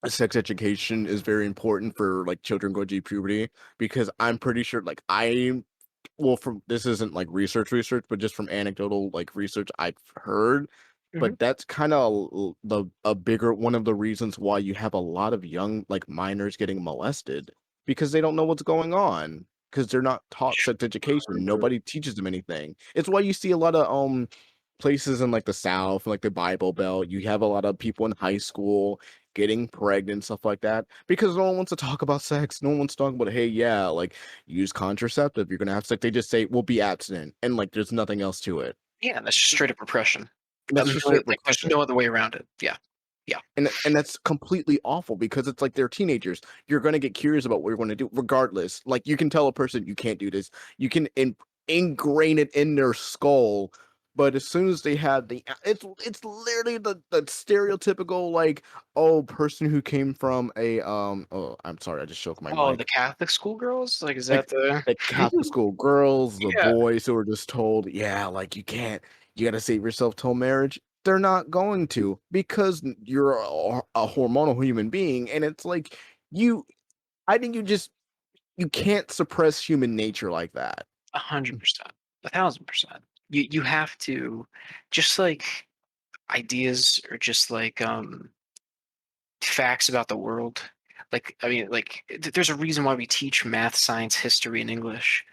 sex education is very important for like children going through puberty because I'm pretty sure like I well from this isn't like research, but just from anecdotal like research I've heard, Mhm. but that's kind of the a bigger one of the reasons why you have a lot of young like minors getting molested because they don't know what's going on because they're not taught sex education. Nobody teaches them anything. It's why you see a lot of places in like the South, like the Bible Belt. You have a lot of people in high school getting pregnant, stuff like that, because no one wants to talk about sex. No one wants to talk about, hey, yeah, like use contraceptive. You're gonna have sex. They just say, "We'll be abstinent," and like there's nothing else to it. Yeah, that's just straight up repression. And that's just straight Like, there's repression. no other way around it. Yeah, yeah. And that's completely awful because it's like they're teenagers. You're gonna get curious about what you're gonna do, regardless. Like you can tell a person you can't do this. You can ingrain it in their skull. But as soon as they have it's literally the stereotypical like person who came from a oh I'm sorry I just shook my Oh, the mic Catholic schoolgirls? Like, is like that the? the Catholic school girls, the Yeah. boys who are just told, yeah, like you can't, you got to save yourself till marriage. they're not going to because you're a hormonal human being, and it's like you. I think you can't suppress human nature like that. 100%, 1,000%. You have to, just like ideas or just like facts about the world. Like I mean, like there's a reason why we teach math, science, history, and English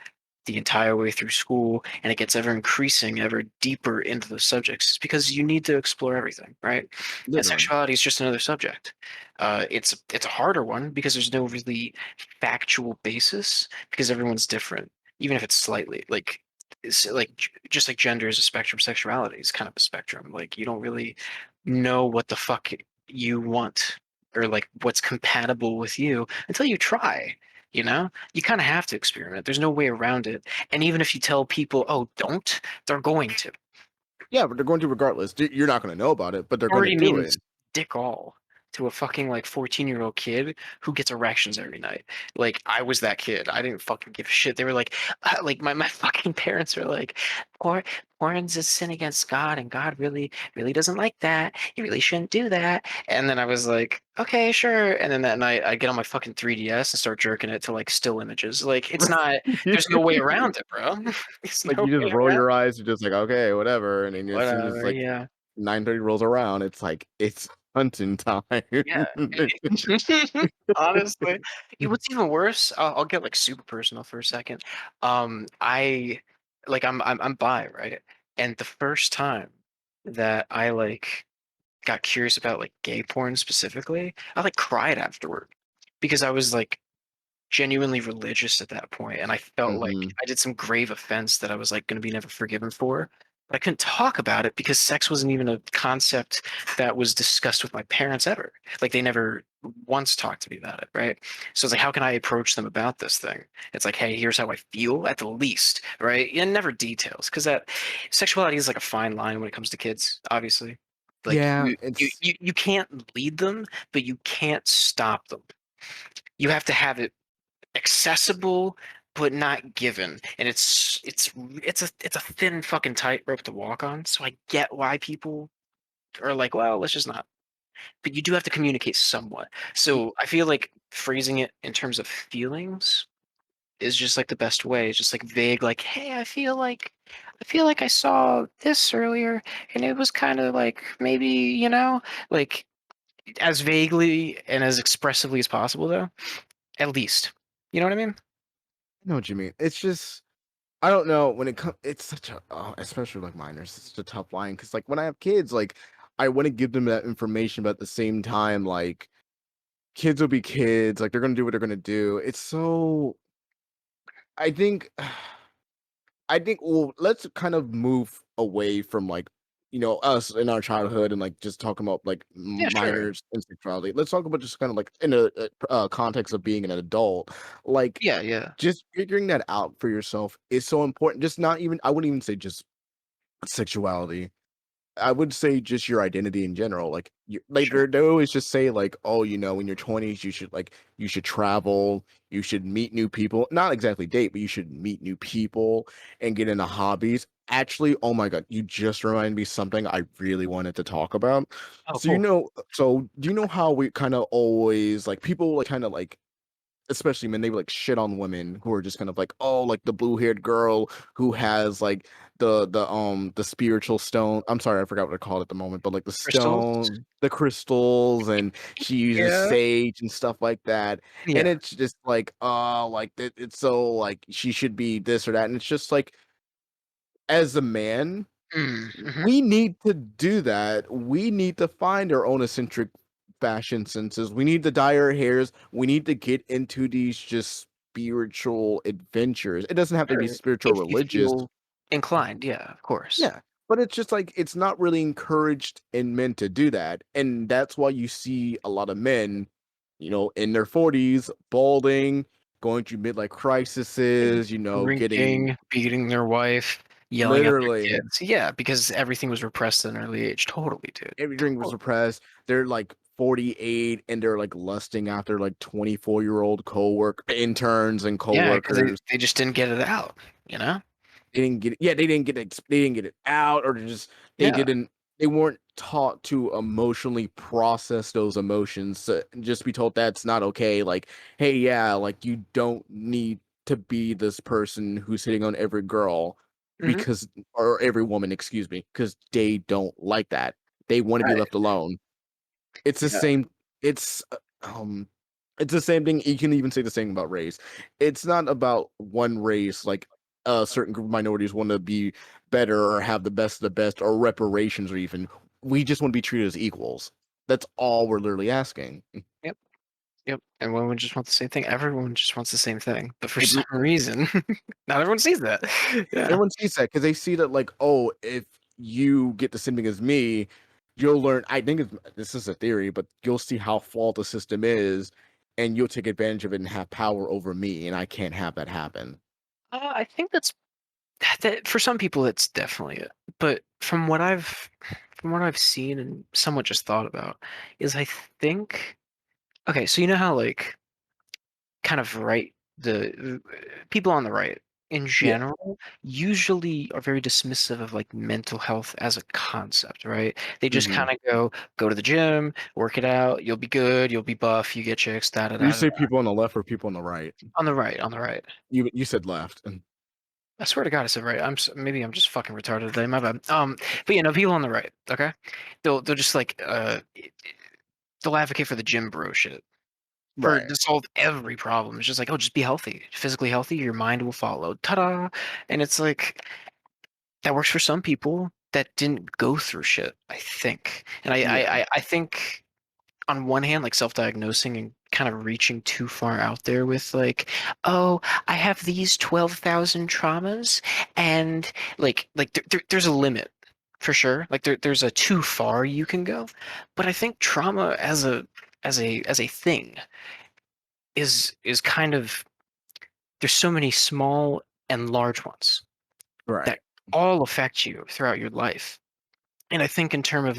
the entire way through school, and it gets ever increasing, ever deeper into the subjects. It's because you need to explore everything, right? And Literally. sexuality is just another subject. It's a harder one because there's no really factual basis because everyone's different, even if it's slightly like. It's like just like gender is a spectrum, sexuality is kind of a spectrum. Like you don't really know what the fuck you want or like what's compatible with you until you try. You know, you kind of have to experiment. There's no way around it. And even if you tell people, "Oh, don't," they're going to. Yeah, but they're going to regardless. You're not going to know about it, but they're going to Already do means it. dick all to a fucking like 14-year-old kid who gets erections every night. Like I was that kid. I didn't fucking give a shit. They were like my fucking parents were like, porn, porn's a sin against God, and God really doesn't like that. You really shouldn't do that. And then I was like, okay, sure. And then that night I get on my fucking 3DS and start jerking it to like still images. Like it's not. There's no way around it, bro. There's Like no you just way roll around. your eyes, you're just like, okay, whatever. And then as soon as Whatever. like Yeah. 9:30 rolls around, it's like it's hunting time. Yeah. Honestly, what's even worse, I'll get like super personal for a second. I like I'm bi, right? And the first time that I like got curious about like gay porn specifically, I like cried afterward because I was like genuinely religious at that point, and I felt like Hmm. I did some grave offense that I was like going to be never forgiven for. But I couldn't talk about it because sex wasn't even a concept that was discussed with my parents ever. Like they never once talked to me about it, right? So it's like, how can I approach them about this thing? It's like, hey, here's how I feel at the least, right? And never details, because that sexuality is like a fine line when it comes to kids, obviously. Like Yeah, you can't lead them, but you can't stop them. You have to have it accessible but not given, and it's a thin fucking tightrope to walk on. So I get why people are like, well, let's just not. But you do have to communicate somewhat. So I feel like phrasing it in terms of feelings is just like the best way. It's just like vague, like, hey, I feel like I saw this earlier, and it was kind of like maybe, like as vaguely and as expressively as possible, though. At least, you know what I mean? I know what you mean. It's just I don't know when it comes. It's such a, especially like minors. It's such a tough line because like when I have kids, like I want to give them that information, but at the same time, like kids will be kids. Like they're gonna do what they're gonna do. It's so. I think. I think well, let's kind of move away from like us in our childhood and like just talking about like Yeah, sure. minors and sexuality. Let's talk about just kind of like in a context of being an adult. Like Yeah, yeah. just figuring that out for yourself is so important. Just not even I wouldn't even say just sexuality. I would say just your identity in general. Like you like Sure. they always just say like, oh, in your 20s you should travel, you should meet new people. Not exactly date, but you should meet new people and get into hobbies. Actually, oh my god, you just reminded me something I really wanted to talk about. Oh, So cool. do you know how we kind of always like people like kind of like especially when they would like shit on women who are just kind of like, oh, like the blue-haired girl who has like the spiritual stone. I'm sorry, I forgot what I called it at the moment, but like the Crystals? stone, the crystals, and she uses Yeah. sage and stuff like that. And Yeah. it's just like, like it's so like she should be this or that. And it's just like as a man, Mhm. we need to do that. We need to find our own eccentric fashion senses. We need to dye our hairs. We need to get into these just spiritual adventures. It doesn't have to be Sure. spiritual If you religious. feel inclined, yeah, of course. Yeah. But it's just like it's not really encouraged in men to do that. And that's why you see a lot of men, in their 40s, balding, going through midlife crises, getting Drinking, beating their wife, yelling at their literally kids. Yeah, because everything was repressed at an early age. Totally, dude. everything was Totally. repressed. They're like 48 and they're like lusting after like 24-year-old coworker interns and Yeah, because coworkers. they just didn't get it out, you know? They didn't get it. Yeah, they didn't get it. They didn't get it out, or they Yeah. didn't. they weren't taught to emotionally process those emotions, just be told that's not okay, like, "Hey, yeah, like, you don't need to be this person who's hitting on every girl Mhm. because or every woman, excuse me, because they don't like that. They wanna be Right. left alone." It's the Yeah. same it's, it's the same thing you can even say the same about race. It's not about one race, like, a certain group of minorities wanna be better or have the best of the best or reparations or even we just wanna be treated as equals. That's all we're literally asking. Yep. Yep. And women just want the same thing. Everyone just wants the same thing, but for some Every reason, not everyone sees that. Yeah. everyone sees that because they see that like, "Oh, if you get the same thing as me, you'll learn." I think this is a theory, but you'll see how flawed the system is, and you'll take advantage of it and have power over me, and I can't have that happen. I think that for some people it's definitely it. But from what I've seen and somewhat just thought about is I think okay, so you know how like kind of right the people on the right in Yeah. general usually are very dismissive of like mental health as a concept, right? They just Mhm. kind of go to the gym, work it out, you'll be good, you'll be buff, you get chicks, da da You da da. say people on the left or people on the right? On the right, on the right. You said left, and I swear to God, I said right. Maybe I'm just fucking retarded today. My bad. But you know, people on the right, okay, they'll just like they'll advocate for the gym bro shit for right, to solve every problem. It's just like, oh, just be healthy, physically healthy, your mind will follow. Ta-da! And it's like that works for some people that didn't go through shit. I think, and yeah, I think on one hand, like self-diagnosing and kind of reaching too far out there with like, oh, I have these 12,000 traumas, and like there's a limit for sure. Like there's a too far you can go, but I think trauma as a thing is kind of there's so many small and large ones that right, all affect you throughout your life. And I think in terms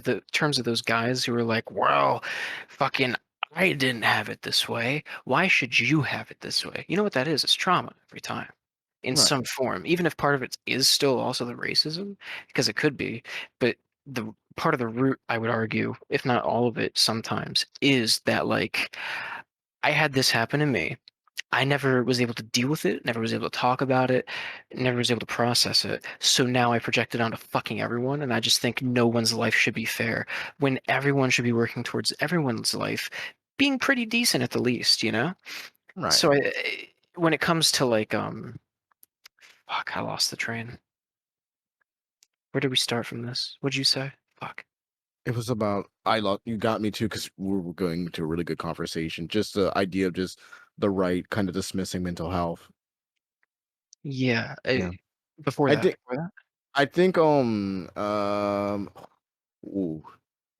of those guys who are like, well, fucking I didn't have it this way. Why should you have it this way? You know what that is? It's trauma every time. In right, some form. Even if part of it is still also the racism, because it could be, but the part of the root, I would argue, if not all of it sometimes, is that like I had this happen to me. I never was able to deal with it, never was able to talk about it, never was able to process it. So now I project it onto fucking everyone, and I just think no one's life should be fair when everyone should be working towards everyone's life being pretty decent at the least, you know? right. So when it comes to like fuck, I lost the train. Where did we start from this? What'd you say? Fuck. It was about I love you got me too because we were going into a really good conversation. Just the idea of just the right kind of dismissing mental health. Yeah. Yeah, Before I that, think before that, I think ooh,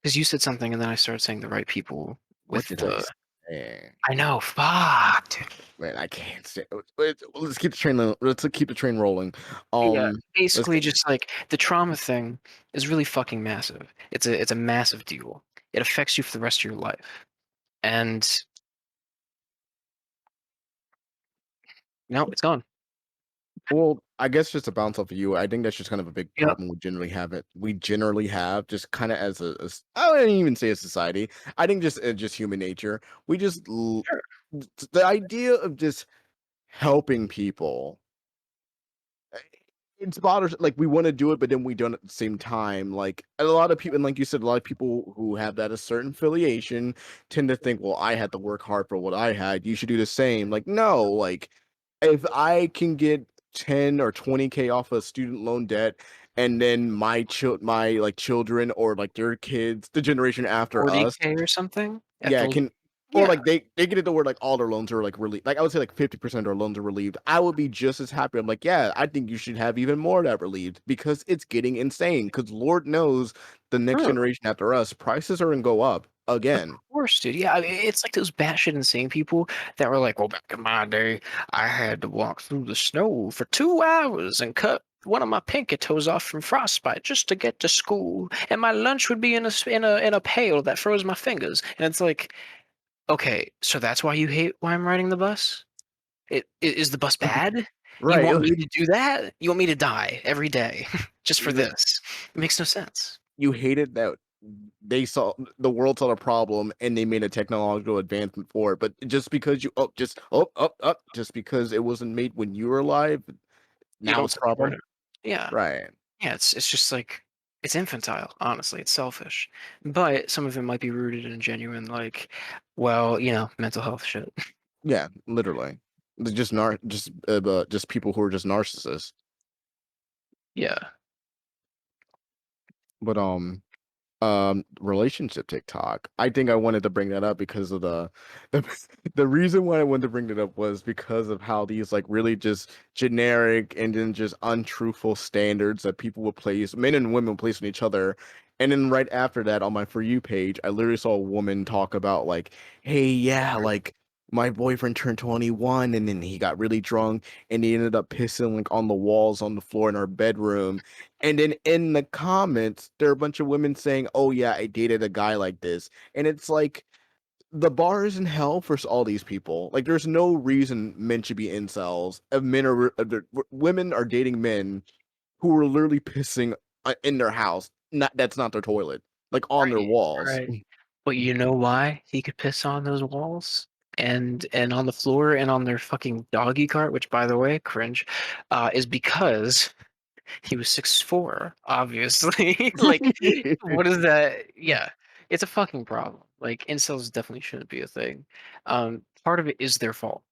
because you said something, and then I started saying the right people what with did I the. say? I know. Fuck. Dude. Man, I can't say. Let's keep the train. Let's keep the train rolling. Yeah, Let's basically get just like the trauma thing is really fucking massive. It's a massive deal. It affects you for the rest of your life. And no, it's gone. well. I guess just to bounce off of you, I think that's just kind of a big Yep. problem we generally have. It we generally have just kind of I wouldn't even say a society. I think just human nature. We just Sure. the idea of just helping people. eh, It's bothers like we want to do it, but then we don't at the same time. Like a lot of people, and like you said, a lot of people who have that a certain affiliation tend to think, "Well, I had to work hard for what I had. You should do the same." Like, no, like if I can get 10 or 20K off of student loan debt, and then my like children or like their kids, the generation after us 40K or something at yeah, the can or yeah. like they get it to where like all their loans are like relieved. Like I would say like 50% of their loans are relieved. I would be just as happy. I'm like, yeah, I think you should have even more of that relieved because it's getting insane. Because Lord knows the next Sure. generation after us, prices are gonna go up Of again. course, dude. Yeah, I mean, it's like those batshit insane people that were like, "Well, back in my day, I had to walk through the snow for 2 hours and cut one of my pinky toes off from frostbite just to get to school, and my lunch would be in a pail that froze my fingers." And it's like, okay, so that's why you hate why I'm riding the bus? Is the bus bad? You Right. want me to do that? You want me to die every day just for Like, this? It makes no sense. you hated that they saw the world saw the problem and they made a technological advancement for it, but just because you just because it wasn't made when you were alive, You now don't it's a support problem? it. Yeah. Right. Yeah, it's just like it's infantile, honestly, it's selfish. But some of it might be rooted in genuine, like, well, mental health shit. Yeah, literally. They're just people who are just narcissists. Yeah. But, relationship TikTok. I think I wanted to bring that up because of the the reason why I wanted to bring it up was because of how these like really just generic and then just untruthful standards that people would place, men and women would place on each other. And then right after that, on my For You page, I literally saw a woman talk about like, hey, yeah, like my boyfriend turned 21 and then he got really drunk and he ended up pissing like on the walls on the floor in our bedroom, and then in the comments, there are a bunch of women saying, "Oh yeah, I dated a guy like this." And it's like the bar is in hell for all these people. Like there's no reason men should be incels. If women are dating men who are literally pissing in their house. Not that's not their toilet. Like on their Right, walls. right. But you know why he could piss on those walls and on the floor and on their fucking doggy cart, which by the way, cringe, is because he was 6'4", obviously. Like, what is that? Yeah, it's a fucking problem. Like, incels definitely shouldn't be a thing. Part of it is their fault.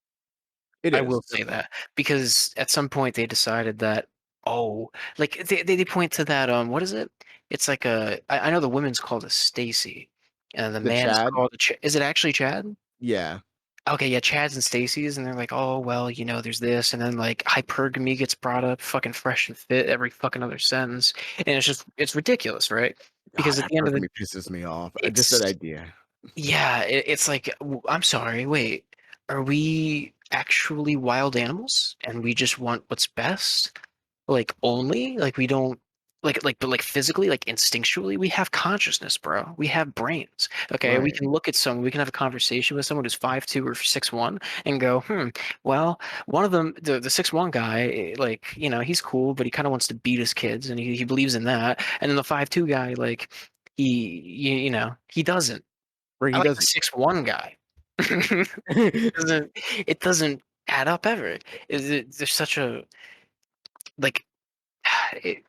It I is will say definitely that because at some point they decided that, oh, like they point to that what is it? It's like I know the women's called a Stacy, and the the man is Chad. called a is it actually Chad? Yeah, Okay, yeah, Chads and Stacy's, and they're like, oh well, there's this, and then like hypergamy gets brought up, fucking fresh and fit every fucking other sentence, and it's ridiculous, right? God, Because at that the end of the me pisses me off. Just that it's idea. yeah, it's like I'm sorry, wait, are we actually wild animals and we just want what's best? Like only? Like we don't but like physically, like instinctually, we have consciousness, bro. We have brains. Okay. We Right. can look at someone, we can have a conversation with someone who's 5'2" or 6'1" and go, well, one of them, the 6'1" guy, like, he's cool, but he kind of wants to beat his kids and he believes in that. And then the 5'2" guy, like he doesn't. Where I he like the doesn't. 6'1" guy. doesn't it doesn't add up ever. There's such a like it,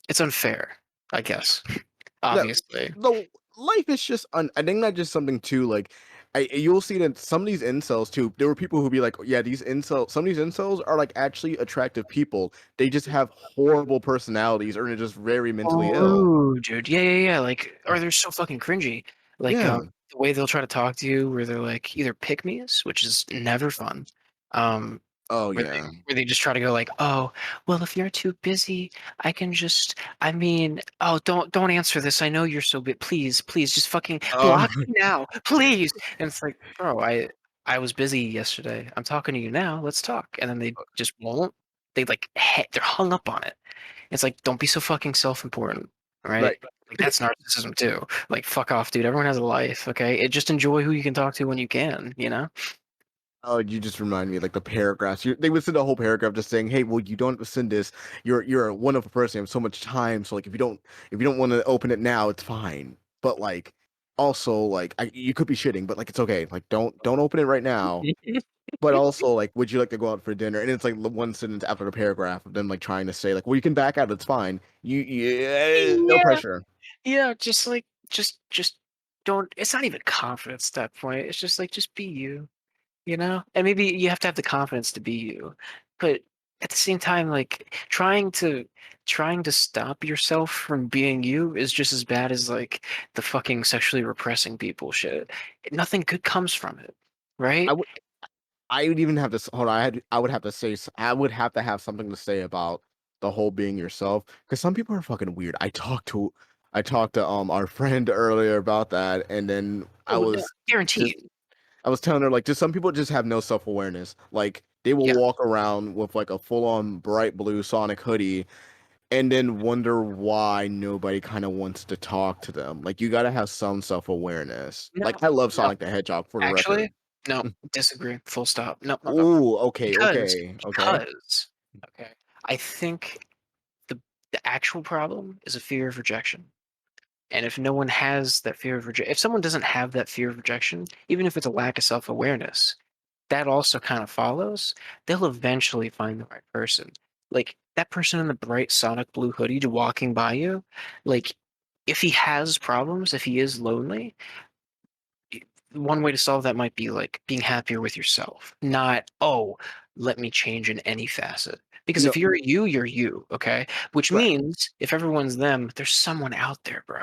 it's unfair, I guess. No, Obviously. no, life is just I think that's just something too, like, you'll see that some of these incels too, there were people who be like, "Yeah, these incels some of these incels are, like, actually attractive people. They just have horrible personalities or they're just very mentally ill." Oh, dude. Yeah, yeah, yeah. Like, or they're so fucking cringy. Like, Yeah. the way they'll try to talk to you, where they're like either pick me's, which is never fun. Um, Oh, where yeah. they just try to go like, oh, well, if you're too busy, I can just. I mean, oh, don't answer this. I know you're so bit. Please, please, just fucking Oh, block me now, please. And it's like, bro, I was busy yesterday. I'm talking to you now. Let's talk. And then they just won't. They like they're hung up on it. It's like, don't be so fucking self-important, right? right. Like that's narcissism too. Like fuck off, dude. Everyone has a life, okay? Just enjoy who you can talk to when you can, you know? Oh, you just remind me, like, the paragraphs. They would send a whole paragraph just saying, "Hey, well, you don't send this. You're a wonderful person. You have so much time. So, like, if you don't want to open it now, it's fine. But like, also, like, you could be shitting, but like, it's okay. Like, don't open it right now. But also, like, would you like to go out for dinner?" And it's like the one sentence after the paragraph of them like trying to say, like, "Well, you can back out. It's fine. No Yeah, pressure." yeah, just like just don't it's not even confidence at that point. It's just like just be you. And maybe you have to have the confidence to be you, but at the same time, like trying to stop yourself from being you is just as bad as like the fucking sexually repressing people shit. Nothing good comes from it, I right? would I would even have to hold on. I would have to say I would have to have something to say about the whole being yourself because some people are fucking weird. I talked to our friend earlier about that, and then Oh, no, just guaranteed. I was telling her like just some people just have no self awareness. Like they will Yeah. walk around with like a full on bright blue Sonic hoodie and then wonder why nobody kind of wants to talk to them. Like you got to have some self awareness. No, Like I love no. Sonic the Hedgehog for the record. Actually, no. Disagree. Full stop. No, no, no. Ooh, okay, Because okay, okay. because okay, I think the actual problem is a fear of rejection. And if no one has that fear of rejection, if someone doesn't have that fear of rejection, even if it's a lack of self-awareness, that also kind of follows. They'll eventually find the right person. Like that person in the bright Sonic blue hoodie walking by you, like if he has problems, if he is lonely, one way to solve that might be like being happier with yourself, not, oh, let me change in any facet. Because No, if you're you, you're you, okay? Which right. means if everyone's them, there's someone out there, bro.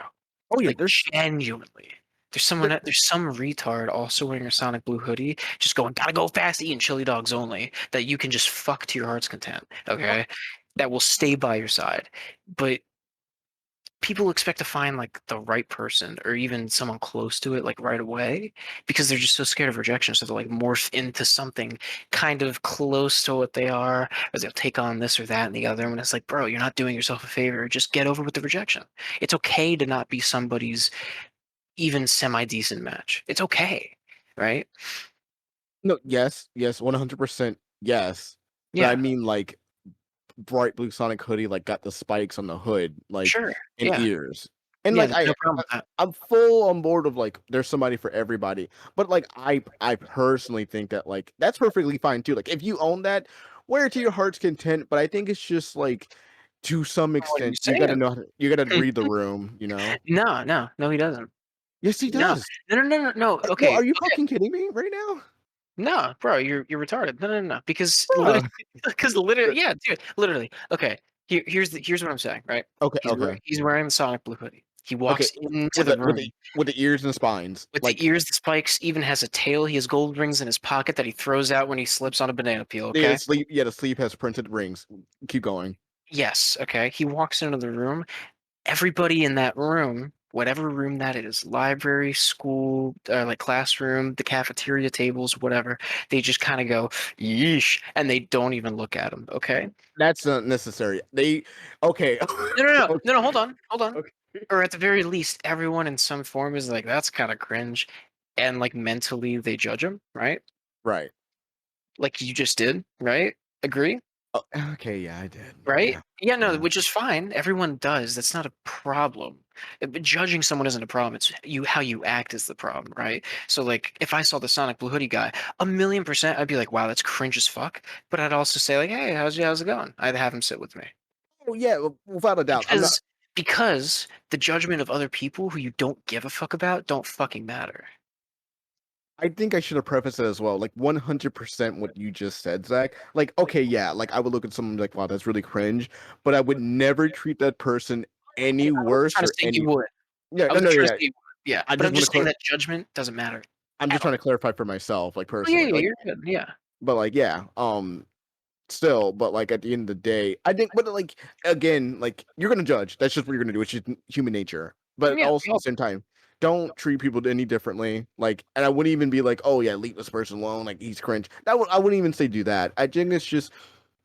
Oh yeah, Like genuinely. there, There's some retard also wearing a Sonic Blue hoodie, just going, gotta go fast, eating chili dogs only, that you can just fuck to your heart's content, okay? That will stay by your side. But people expect to find like the right person or even someone close to it like right away because they're just so scared of rejection. So they'll like morph into something kind of close to what they are, or they'll take on this or that and the other. And it's like, bro, you're not doing yourself a favor. Just get over with the rejection. It's okay to not be somebody's even semi-decent match. It's okay, right? no, yes, yes, 100% yes. But I Yeah, mean, like, bright blue Sonic hoodie, like, got the spikes on the hood, like, sure. and Yeah, ears. And, yeah. like, There's no problem with that. I'm full on board of, like, there's somebody for everybody. But, like, I personally think that, like, that's perfectly fine too. Like, if you own that, wear it to your heart's content, but I think it's just, like, to some What are you extent, saying? you gotta read the room, you know? No, no, no. He doesn't. Yes, he No, does. no, no, no, no. No. No, Okay, are you okay. fucking kidding me right now? No, bro, you're retarded. No, no, no, no. Because literally, Bruh. because literally, yeah, dude, literally. Okay, here's what I'm saying. Right, Okay, okay. he's wearing the Sonic Blue hoodie. He Okay, walks into with the the with room the with the ears and spines, with the like, ears, the spikes, even has a tail. He has gold rings in his pocket that he throws out when he slips on a banana peel. yeah, Okay. the sleeve has printed rings. Keep going. Yes. Okay. He walks into the room. Everybody in that room, whatever room that is, library, school, like classroom, the cafeteria tables, whatever, they just kind of go, yeesh, and they don't even look at him. Okay. That's not necessary. They okay. No, no, no, no, Okay, no. Hold on, hold on. okay. Or at the very least, everyone in some form is like, that's kind of cringe, and like mentally they judge him, right? Right. Like you just did, right? Agree? Oh, okay, yeah, I did. Right? Yeah, Yeah, no, yeah. which is fine. Everyone does. That's not a problem. But judging someone isn't a problem. It's you how you act is the problem, right? So like if I saw the Sonic Blue Hoodie guy, 1,000,000% I'd be like, wow, that's cringe as fuck. But I'd also say like, hey, how's it going? I'd have him sit with me. Oh, yeah, without a doubt. I'm not Because because the judgment of other people who you don't give a fuck about don't fucking matter. I think I should have prefaced it as well. Like 100% what you just said, Zach. Like, okay, yeah, like I would look at someone like, wow, that's really cringe, but I would never treat that person any I wasn't worse trying to or say you any. would. Yeah, I no, wasn't no, trying to yeah. say you would. Yeah. I But just I'm want just saying to. that judgment doesn't matter I'm at just trying all. to clarify for myself, like Oh yeah, personally. yeah, Like, you're good. Yeah. but like, yeah. Still, but, like, at the end of the day, I think but, like, again, like, you're gonna judge. That's just what you're gonna do. It's just human nature. But Yeah. also, at the same time, don't treat people any differently. Like, and I wouldn't even be like, "Oh, yeah, leave this person alone, like, he's cringe." I wouldn't even say do that. I think it's just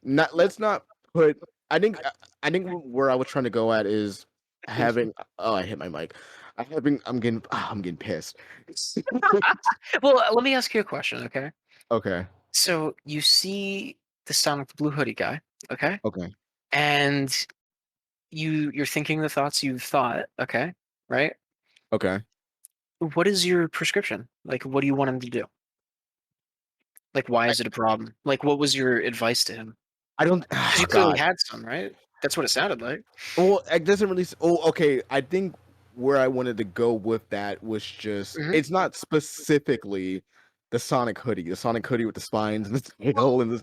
not let's not put I think where I was trying to go at is having oh, I hit my mic. I'm getting pissed. Well, let me ask you a question, okay? Okay, So you see the Sonic Blue Hoodie guy, okay? okay, And you're thinking the thoughts you've thought, okay? Right? okay. What is your prescription? Like, what do you want him to do? Like, why I is it a problem? Like, what was your advice to him? I don't Because oh you clearly god. had some, right? That's what it sounded like. Well, it doesn't really. Oh, okay. I think where I wanted to go with that was just Hmm. it's not specifically the Sonic hoodie with the spines and the Well, tail and this.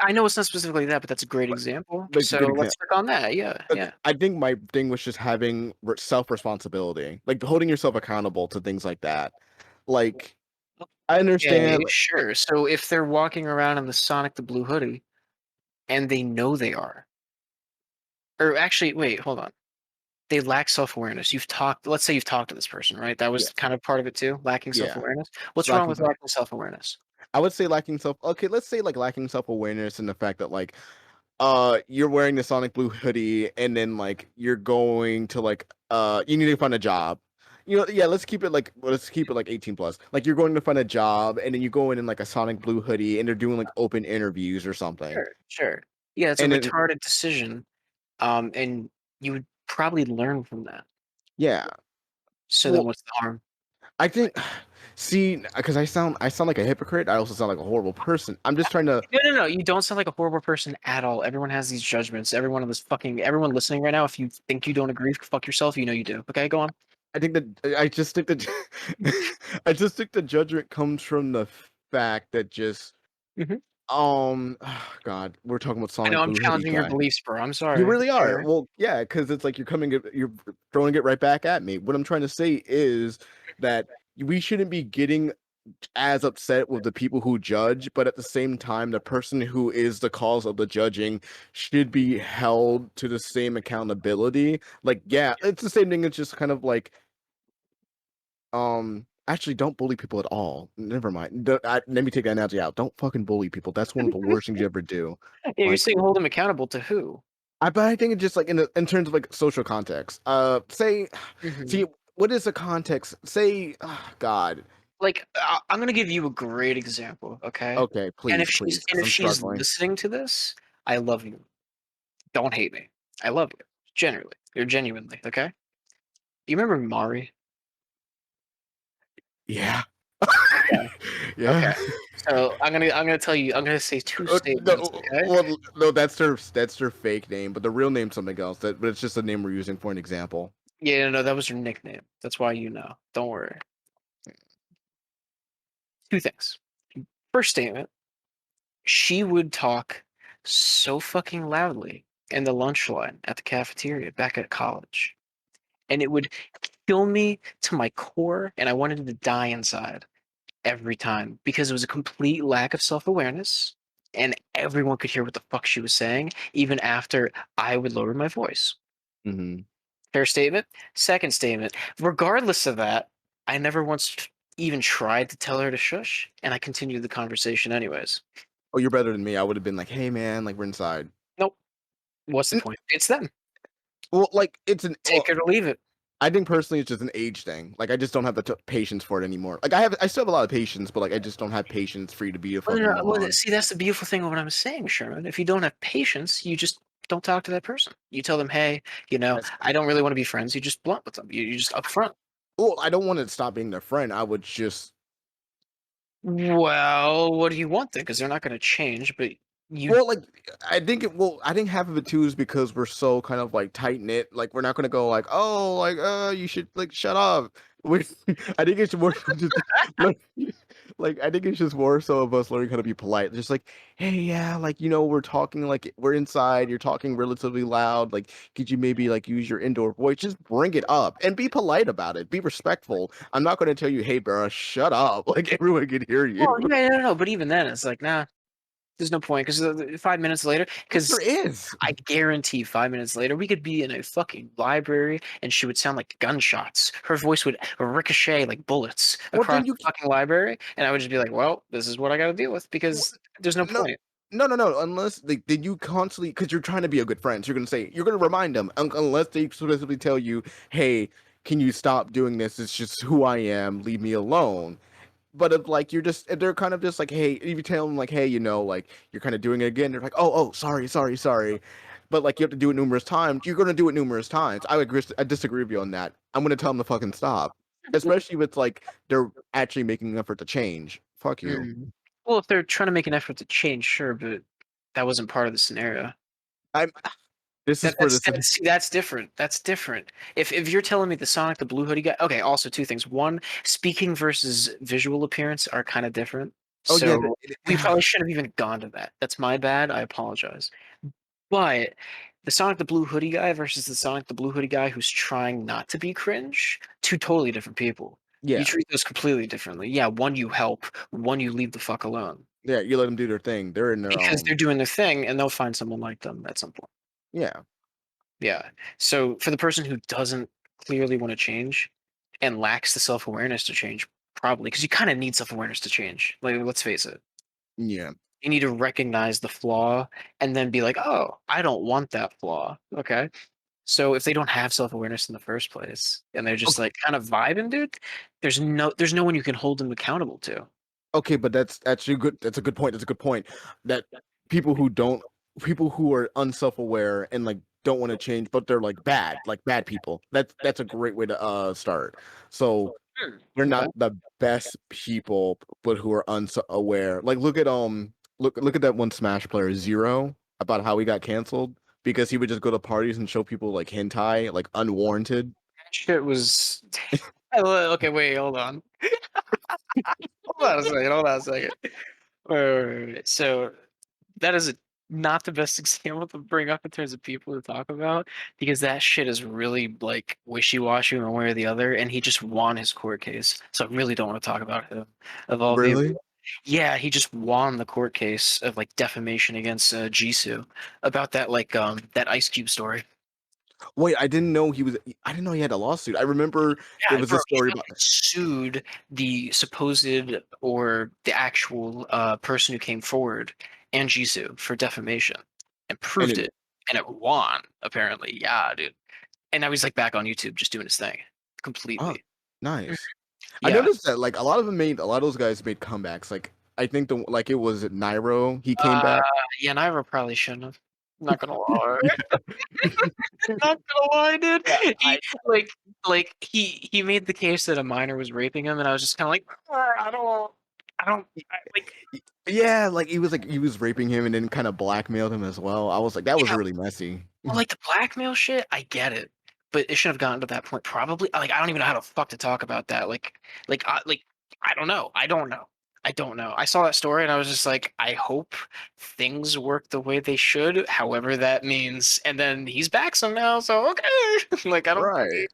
I know it's not specifically that, but that's a great But, example. but it's a So good let's example. stick on that. Yeah, Okay, yeah. I think my thing was just having self responsibility, like holding yourself accountable to things like that. Like I Okay, understand. sure. So if they're walking around in the Sonic the Blue Hoodie and they know they are, or actually, wait, hold on. They lack self-awareness. Let's say you've talked to this person, right? That was Yes. kind of part of it too, lacking Yeah. self-awareness. What's wrong Lacking with lacking self-awareness? I would say lacking self okay, let's say like lacking self-awareness and the fact that like you're wearing the Sonic Blue hoodie and then like you're going to like you need to find a job. You know, yeah, let's keep it like 18 plus. Like you're going to find a job and then you go in like a Sonic Blue hoodie and they're doing like open interviews or something. Sure, sure. Yeah, it's a And then retarded decision, and you would probably learn from that. yeah. So then Well, what's the harm? I think see, because I sound like a hypocrite. I also sound like a horrible person. I'm just trying to. No, no, no. You don't sound like a horrible person at all. Everyone has these judgments. Everyone listening right now, if you think you don't agree, fuck yourself. You know you do. Okay, go on. I think that I just think that I just think the judgment comes from the fact that just Hmm. God, we're talking about I know Sonic I'm Blue Hoodie challenging your guy. beliefs, bro. I'm You sorry. really are. Okay. Well, yeah, because it's like you're throwing it right back at me. What I'm trying to say is that we shouldn't be getting as upset with the people who judge, but at the same time, the person who is the cause of the judging should be held to the same accountability. Like, yeah, it's the same thing. It's just kind of like, actually, don't bully people at all. Never mind. Let me take that analogy out. Don't fucking bully people. That's one of the worst things you ever do. Yeah, you're Like, saying hold them accountable to who? but I think it's just like in terms of like social context. Say, Hmm. see, what is the context? Say, God. Like, I'm gonna give you a great example, okay? Okay, And please, please, and because if I'm she's struggling. listening to this, I love you. Don't hate me. I love you. Genuinely. You're genuinely, okay? You remember Mari? Yeah. Okay. Yeah. Okay. So I'm gonna tell you. I'm gonna say two statements. No, Okay. well, no, that's her fake name, but the real name's something else. But it's just a name we're using for an example. Yeah, no, that was her nickname. That's why you know. Don't worry. Two things. First statement. She would talk so fucking loudly in the lunch line at the cafeteria back at college, and it would kill me to my core, and I wanted to die inside every time because it was a complete lack of self-awareness, and everyone could hear what the fuck she was saying even after I would lower my voice. Hmm. Fair statement. Second statement, regardless of that, I never once even tried to tell her to shush, and I continued the conversation anyways. Oh, you're better than me. I would have been like, "Hey, man, like we're inside." Nope. What's the N- point? It's them. Well, like it's an Take it or leave it. I think personally it's just an age thing. Like I just don't have the patience for it anymore. Like I still have a lot of patience, but like I just don't have patience for you to be a Well, fucking no, no, well, moron. see, that's the beautiful thing of what I'm saying, Sherman. If you don't have patience, you just don't talk to that person. You tell them, hey, That's I don't really want to be friends. You just blunt with them. You just upfront. well, I don't want to stop being their friend. I would just Well, what do you want then? Because they're not going to change, but you. well, like I think half of it too is because we're so kind of like tight knit. Like we're not gonna go like, oh, like you should like shut up. We, I think it's more so just like, I think it's just more so of us learning how to be polite. Just like, hey, yeah, like we're talking like we're inside. You're talking relatively loud. Like, could you maybe like use your indoor voice? Just bring it up and be polite about it. Be respectful. I'm not gonna tell you, hey, bro, shut up. Like everyone can hear you. Well, yeah, no, no, but even then, it's like, nah, there's no point. Because 5 minutes later, Yes, there because is. I guarantee 5 minutes later, we could be in a fucking library and she would sound like gunshots. Her voice would ricochet like bullets Well, across then the fucking library. And I would just be like, well, this is what I got to deal with w- because there's no no, point. no. Unless like then you constantly because you're trying to be a good friend. So you're gonna remind them unless they specifically tell you, hey, can you stop doing this? It's just who I am. Leave me alone. But if like if they're kind of just like, hey, if you tell them like, hey, like you're kind of doing it again, they're like, oh, sorry, sorry, sorry. But like you have to do it numerous times. You're gonna do it numerous times. I disagree with you on that. I'm gonna tell them to fucking stop. Especially if it's like they're actually making an effort to change. Fuck you. Mm. Well, if they're trying to make an effort to change, sure, but that wasn't part of the scenario. I'm. This is That for that's this. that's see, that's different. That's different. If you're telling me the Sonic the Blue Hoodie guy, okay. Also, two things. One, speaking versus visual appearance are kind of different. Oh yeah. So we probably shouldn't have even gone to that. That's my bad. I apologize. But the Sonic the Blue Hoodie guy versus the Sonic the Blue Hoodie guy who's trying not to be cringe, two totally different people. You Yeah. treat those completely differently. Yeah, one you help, one you leave the fuck alone Yeah. You let them do their thing. They're in their because own. they're doing their thing and they'll find someone like them at some point. Yeah. Yeah. So for the person who doesn't clearly want to change and lacks the self awareness to change, probably because you kind of need self awareness to change. Like, let's face it. Yeah. You need to recognize the flaw and then be like, oh, I don't want that flaw. Okay. So if they don't have self-awareness in the first place and they're just like kind of vibing, dude, there's no one you can hold them accountable to. Okay, but that's actually good. That's a good point. That's a good point. That people who don't, people who are unself-aware and like don't want to change, but they're like bad people. That's a great way to start. So Hmm, they're okay. not the best people, but who are unaware. Like look at that one Smash player Zero about how he got canceled because he would just go to parties and show people like hentai, like unwarranted. That shit was. Okay, wait, hold on. Hold on a second. Hold on a second. Wait. So that is not the best example to bring up in terms of people to talk about because that shit is really like wishy-washy one way or the other, and he just won his court case. So I really don't want to talk about him of all people. Really? Yeah, he just won the court case of like defamation against Jisoo about that that Ice Cube story. Wait, I didn't know he was. I didn't know he had a lawsuit. I remember there Yeah, was a bro, he story about. literally sued the supposed or the actual person who came forward and Jisoo for defamation and And proved it. it, and it won, apparently. Yeah, dude. And now he's like back on YouTube just doing his thing Oh, completely. Mhm. nice. I Yeah. noticed that like a lot of those guys made comebacks. Like I think the like it was Nairo. He came Uh, back. yeah, Naira probably shouldn't have. Not gonna lie. Not gonna lie, dude. Yeah, He like he made the case that a minor was raping him, and I was just kind of like, I don't, like. yeah, like he was raping him and then kind of blackmailed him as well. I was like, that was Yeah, really messy. well, like the blackmail shit, I get it, but it should have gotten to that point. Probably, like I don't even know how the fuck to talk about that. Like I don't know. I don't know. I don't know. I saw that story and I was just like, I hope things work the way they should, however that means. And then he's back somehow, so okay. Like I don't Right. see,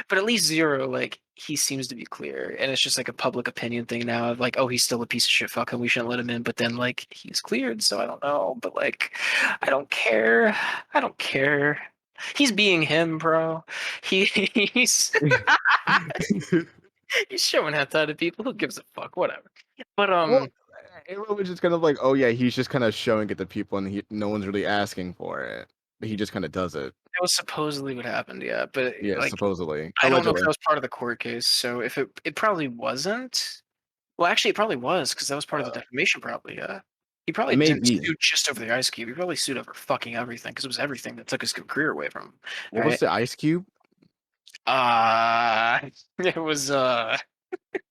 but at least Zero, like he seems to be clear, and it's just like a public opinion thing now of like, oh, he's still a piece of shit. Fuck him. We shouldn't let him in. But then like he's cleared, so I don't know. But like, I don't care. I don't care. He's being him, bro. He's he's showing hentai to people. Who gives a fuck? Whatever. But Well, everyone was just kind of like, oh yeah, he's just kind of showing it to people, and no one's really asking for it. He just kind of does it. that was supposedly what happened, yeah. But Yeah, like, supposedly, I don't know if allegedly. that was part of the court case. So if it probably wasn't. Well, actually, it probably was because that was part of the Uh, defamation. Probably, yeah. He probably didn't maybe. sue just over the Ice Cube. He probably sued over fucking everything because it was everything that took his career away from him. What was Right? the Ice Cube? Uh it was I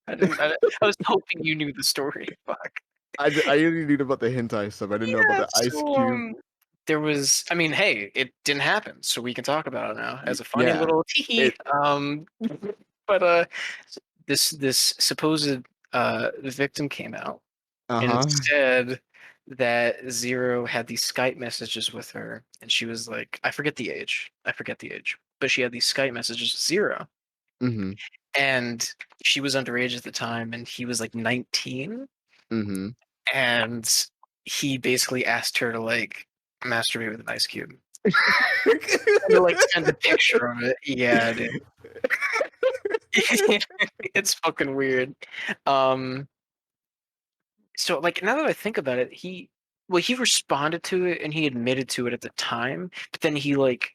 didn't. I was hoping you knew the story. Fuck. I only knew about the hentai stuff. I didn't know about Yeah. the Ice So Cube. there was. I mean, hey, it didn't happen, so we can talk about it now as a funny Yeah. little tee. It. But this supposed victim came out and Uh-huh. said that Zero had these Skype messages with her, and she was like, I forget the age. I forget the age, but she had these Skype messages with Zero, Mhm. and she was underage at the time, and he was like 19, Mhm. and he basically asked her to like masturbate with an ice cube and to like send a picture of it. Yeah, dude. It's fucking weird. Um, so like now that I think about it, he responded to it and he admitted to it at the time, but then he like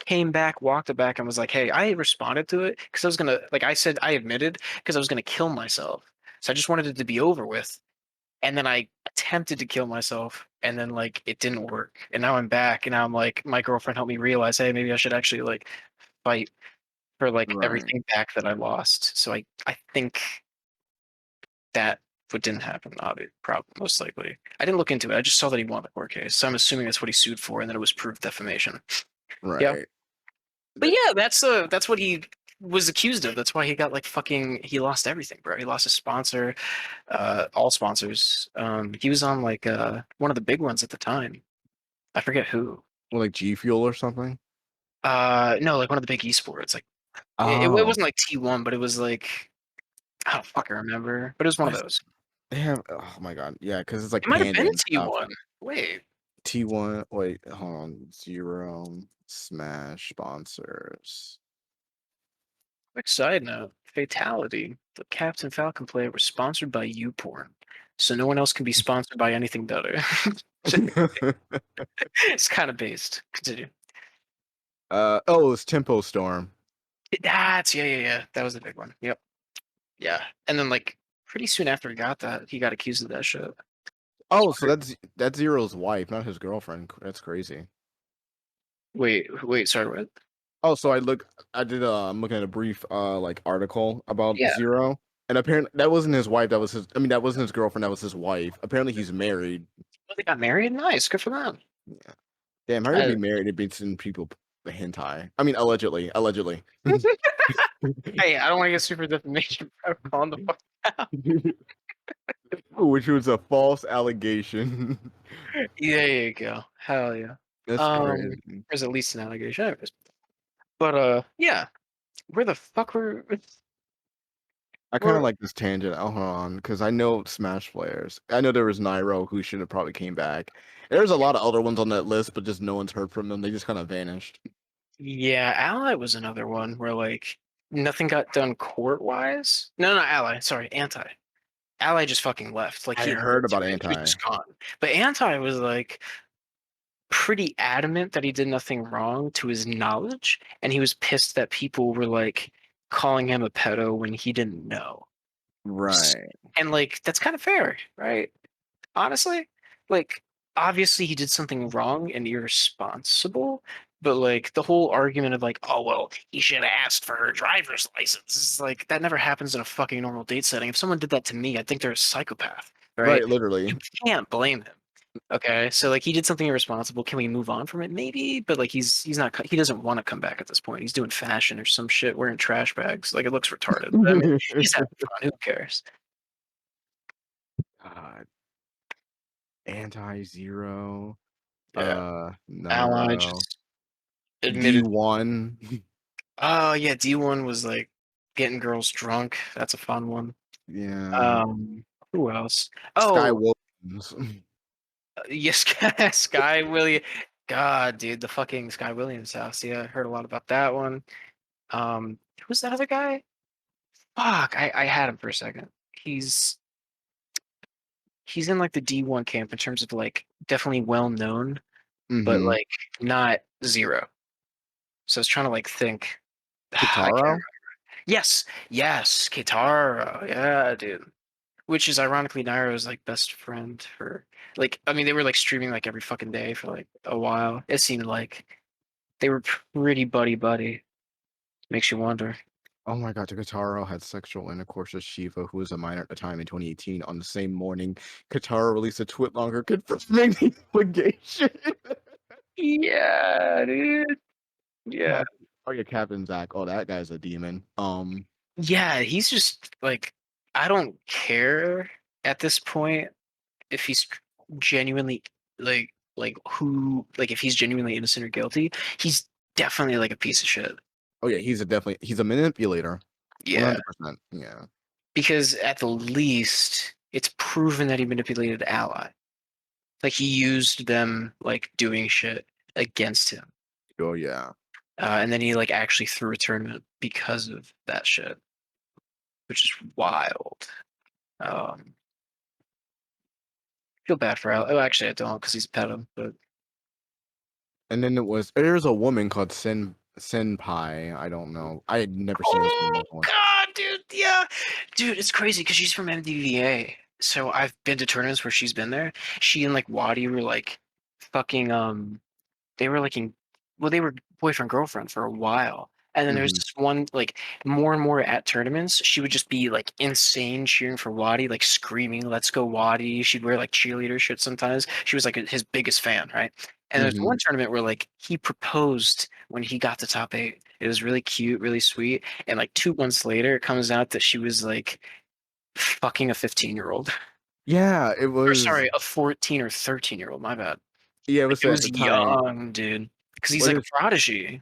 came back, walked it back, and was like, "Hey, I responded to it because I was gonna like I said I admitted because I was gonna kill myself. So I just wanted it to be over with." And then I attempted to kill myself, and then like it didn't work. And now I'm back, and now I'm like, my girlfriend helped me realize, hey, maybe I should actually like fight for like Right. everything back that I lost. So I think that what didn't happen, obviously, probably most likely. I didn't look into it. I just saw that he won the court case, so I'm assuming that's what he sued for, and then it was proved defamation. Yeah, Right. but yeah, that's what he was accused of. That's why he got like fucking he lost everything, bro. He lost his sponsor, all sponsors. He was on like one of the big ones at the time. I forget who. Well, like G Fuel or something? No, like one of the big esports. Like it Oh. wasn't like T1, but it was like I don't fucking remember. But it was one of What? those. They have oh my god. Yeah, because it's like It might have Panda been and stuff. T1. Wait, T1, wait, hold on. Zero Smash sponsors. quick side note: Fatality, the Captain Falcon player, was sponsored by YouPorn, so no one else can be sponsored by anything better. It's kind of based. Continue. Oh, it's Tempo Storm. That's yeah. That was the big one. Yep. Yeah. And then like pretty soon after he got that, he got accused of that shit. Oh, so that's Zero's wife, not his girlfriend. That's crazy. Wait, sorry, what? Oh, so I'm looking at a brief like article about Yeah, Zero, and apparently that wasn't his wife. That was his. I mean, that wasn't his girlfriend. That was his wife. Apparently, he's married. well, they got married. Nice, good for them. Yeah. Damn, how to Uh, be married and be seeing people the hentai. I mean, allegedly. hey, I don't want to get super defamation. Bro. Calm the fuck down. Which was a false allegation. Yeah, there you go. Hell yeah. That's crazy. There's at least an allegation. Anyways. But yeah. Where the fuck I kind of were like this tangent. Oh, hold on, because I know Smash players. I know there was Nairo who should have probably came back. There's a lot of other ones on that list, but just no one's heard from them. They just kind of vanished. Yeah, Ally was another one where like nothing got done court wise. No, not Ally, sorry, Anti. Ally just fucking left. Like I he heard admitted to about it. He was Anti. just gone. But Anti was like pretty adamant that he did nothing wrong to his knowledge, and he was pissed that people were like calling him a pedo when he didn't know. Right. And like that's kind of fair, right? Honestly, like obviously he did something wrong and irresponsible, but like the whole argument of like, oh well, he should have asked for her driver's license. Is like that never happens in a fucking normal date setting. If someone did that to me, I'd think they're a psychopath, right? Right, literally. You can't blame him. Okay, so like he did something irresponsible. Can we move on from it? Maybe, but like he's not he doesn't want to come back at this point. He's doing fashion or some shit, wearing trash bags. Like it looks retarded. But I mean, he's having fun. Who cares? God, Anti-Zero, Yeah, Ally Nairo, just admitted. D1, Oh yeah, D1 was like getting girls drunk. That's a fun one. yeah, Um, who else? Sky Oh, Williams. yes, Sky Williams. God, dude, the fucking Sky Williams house. Yeah, I heard a lot about that one. Who's that other guy? Fuck, I had him for a second. He's he's in like the D1 camp in terms of like definitely well known, but Mm-hmm. like not zero. So I was trying to like think. I can't. Kitaro? Yes, yes, Kitara. Yeah, dude. Which is ironically Nairo's like best friend for like I mean they were like streaming like every fucking day for like a while. It seemed like they were pretty buddy buddy. Makes you wonder. Oh my god, Kitaro had sexual intercourse with Shiva, who was a minor at the time in 2018. On the same morning, Kitaro released a tweet longer confirming the allegation. Yeah, dude. Yeah. Cap- oh yeah, Captain Zach. Oh, that guy's a demon. Yeah, he's just like I don't care at this point if he's genuinely like who like if he's genuinely innocent or guilty. He's definitely like a piece of shit. Oh yeah, he's a manipulator. Yeah. 100%. Yeah. Because at the least, it's proven that he manipulated Ally. Like he used them like doing shit against him, Oh yeah. and then he like actually threw a tournament because of that shit, which is wild. Um, feel bad for Ally. Oh, actually, I don't because he's a pedo. But And then there's a woman called Senpai. I don't know. I had never seen this woman oh before. god, dude, yeah, dude, it's crazy because she's from MDVA. So I've been to tournaments where she's been there. She and like Wadi were like fucking they were like in well they were boyfriend girlfriend for a while, and then there's Hmm. this one like more and more at tournaments she would just be like insane cheering for Wadi, like screaming let's go Wadi. She'd wear like cheerleader shit sometimes. She was like his biggest fan, right? And there's Hmm. one tournament where like he proposed when he got to top eight. It was really cute, really sweet, and like 2 months later it comes out that she was like fucking a 15-year-old, Yeah, it or was. sorry, a 14 or 13-year-old, my bad. Yeah, it Like was it at was the time. young, dude. Because he's What like a is prodigy.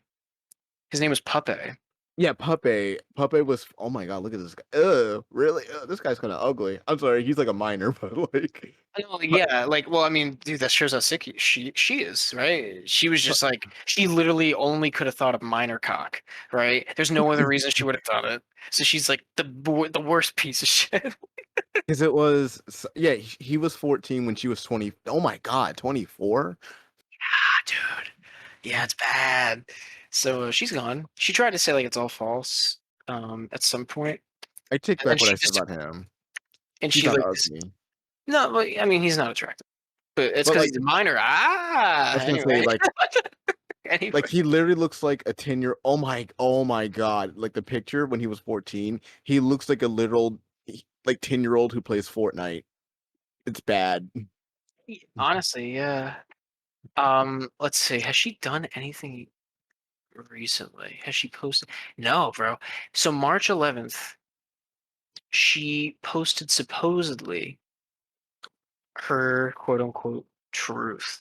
His name was Puppet. Yeah, Puppet. Puppet was. Oh my god, look at this guy. Really? This guy's kind of ugly. I'm sorry, he's like a minor, but like, I know, like, Pu- yeah, like, well, I mean, dude, that shows how sick she is, right? She was Pu- just like she literally only could have thought of minor cock, right? There's no other reason she would have thought it. So she's like the worst piece of shit. because yeah, he was 14 when she was 20. Oh my god, 24. Ah, dude. Yeah, it's bad. So she's gone. She tried to say like it's all false, at some point, I take and then back what she I said just about him. and He's she not like ugly, no, but I mean he's not attractive, but it's but because like he's a minor. I Ah, was gonna say anyway. like Like, Anyway, he literally looks like a 10-year oh my god, like, the picture when he was 14, he looks like a literal, like, 10-year-old who plays Fortnite. It's bad. honestly, yeah. Let's see. Has she done anything recently? Has she posted? No, bro. So March 11th, she posted supposedly her quote unquote truth.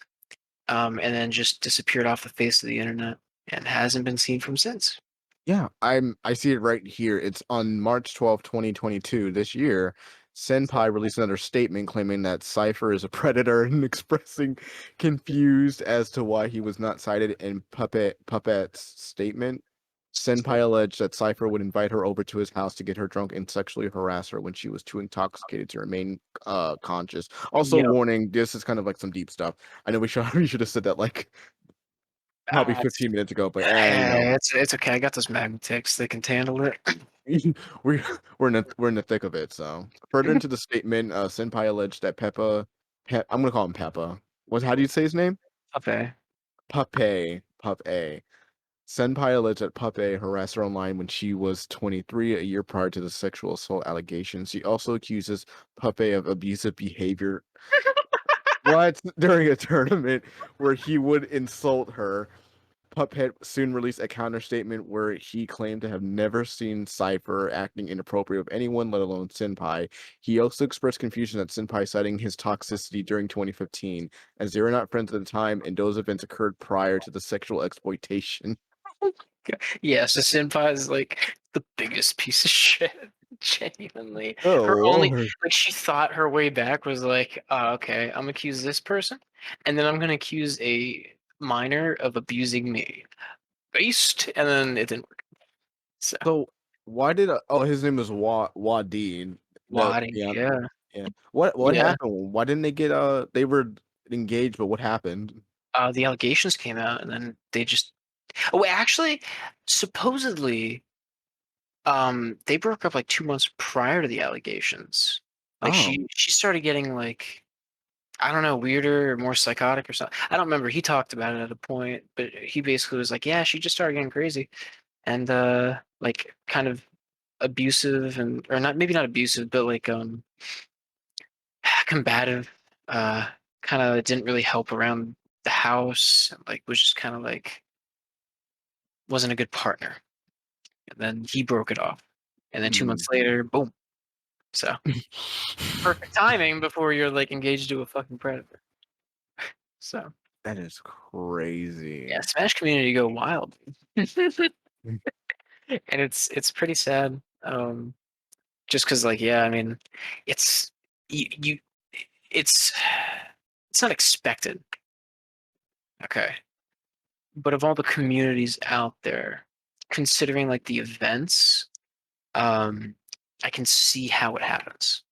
And then just disappeared off the face of the internet and hasn't been seen from since. Yeah, I see it right here. It's on March 12th, 2022, this year. Senpai released another statement claiming that Cypher is a predator and expressing confused as to why he was not cited in Puppet's statement. Senpai alleged that Cypher would invite her over to his house to get her drunk and sexually harass her when she was too intoxicated to remain conscious. Also Yep. warning, this is kind of like some deep stuff. I know we should we should have said that like probably It's, 15 minutes ago, but you know. it's okay. I got those magnetics. They can handle it. we we're in the thick of it. So further into the statement, Senpai alleged that I'm gonna call him Peppa. How do you say his name? Okay. Puppe. Senpai alleged that Puppe harassed her online when she was 23, a year prior to the sexual assault allegations. She also accuses Puppe of abusive behavior. What? During a tournament where he would insult her. Puppet soon released a counter statement where he claimed to have never seen Cypher acting inappropriate with anyone, let alone Senpai. He also expressed confusion at Senpai citing his toxicity during 2015, as they were not friends at the time and those events occurred prior to the sexual exploitation. Yeah, so Senpai is like the biggest piece of shit. Genuinely. Oh Her only lord. like she thought her way back was like, okay, I'm gonna accuse this person, and then I'm gonna accuse a minor of abusing me. Based, and then it didn't work. So So why did his name was Wadeen. The Wadi, yeah, yeah. yeah. What Yeah. happened? Why didn't they get they were engaged, but what happened? The allegations came out, and then they just. Oh, actually, supposedly, they broke up like 2 months prior to the allegations. Like Oh. she started getting like I don't know, weirder or more psychotic or something. I don't remember. He talked about it at a point, but he basically was like, yeah, she just started getting crazy and like kind of abusive and or not maybe not abusive, but like combative. Uh, kind of didn't really help around the house. Like was just kind of like wasn't a good partner. And then he broke it off. And then 2 months later, boom. So perfect timing before you're like engaged to a fucking predator. So That is yeah, crazy. Smash community go wild. And it's pretty sad. Just because like yeah, I mean, it's you it's it's not expected. Okay. But of all the communities out there, considering like the events, um, I can see how it happens.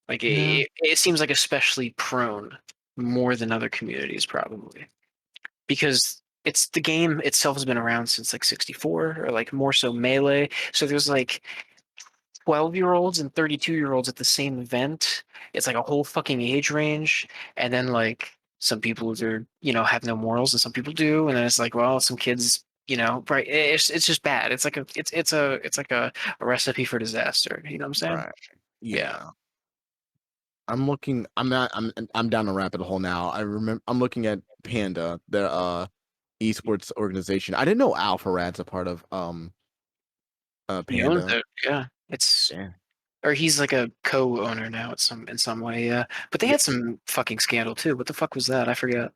Like Yeah. it seems like especially prone more than other communities probably because it's the game itself has been around since like 64 or like more so melee. So there's like 12-year-olds and 32-year-olds at the same event. It's like a whole fucking age range. And then like some people are, have no morals and some people do. And then it's like, well, some kids, right. It's just bad. It's like it's like a recipe for disaster. You know what I'm saying? Right. Yeah. Yeah. I'm looking I'm not I'm down a rabbit hole now. I'm looking at Panda, the esports organization. I didn't know Alpha Rad's a part of He owns Panda. it. Yeah. It's Yeah. or he's like a co-owner now at some in some way, yeah. But they Yeah. had some fucking scandal too. What the fuck was that? I forget.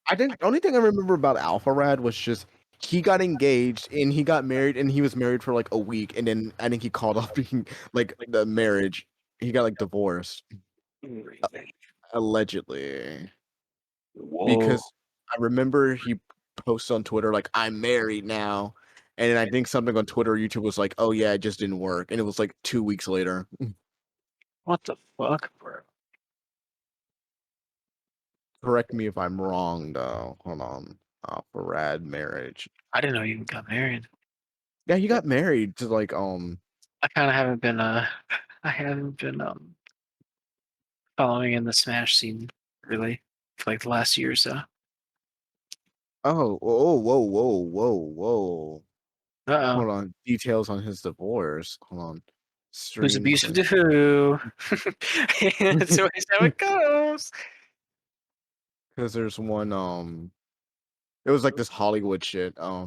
I didn't the only thing I remember about Alpha Rad was just he got engaged and he got married and he was married for like a week and then I think he called off being like the marriage. He got like divorced allegedly. Whoa. Because I remember he posted on Twitter like, "I'm married now," and then I think something on Twitter or YouTube was like, "Oh, yeah, it just didn't work," and it was, like, 2 weeks later. What the fuck, bro? Correct me if I'm wrong, though. Hold on. Farad marriage. I didn't know you got married. Yeah, he got married to, like, I kind of haven't been I haven't been following in the Smash scene really for like the last year or so. Oh, whoa, whoa, whoa, whoa, whoa. Uh-oh. Hold on. Details on his divorce. Hold on. Who's Strange. abusive to who? That's always how it goes. Because there's one. It was like this Hollywood shit. Uh,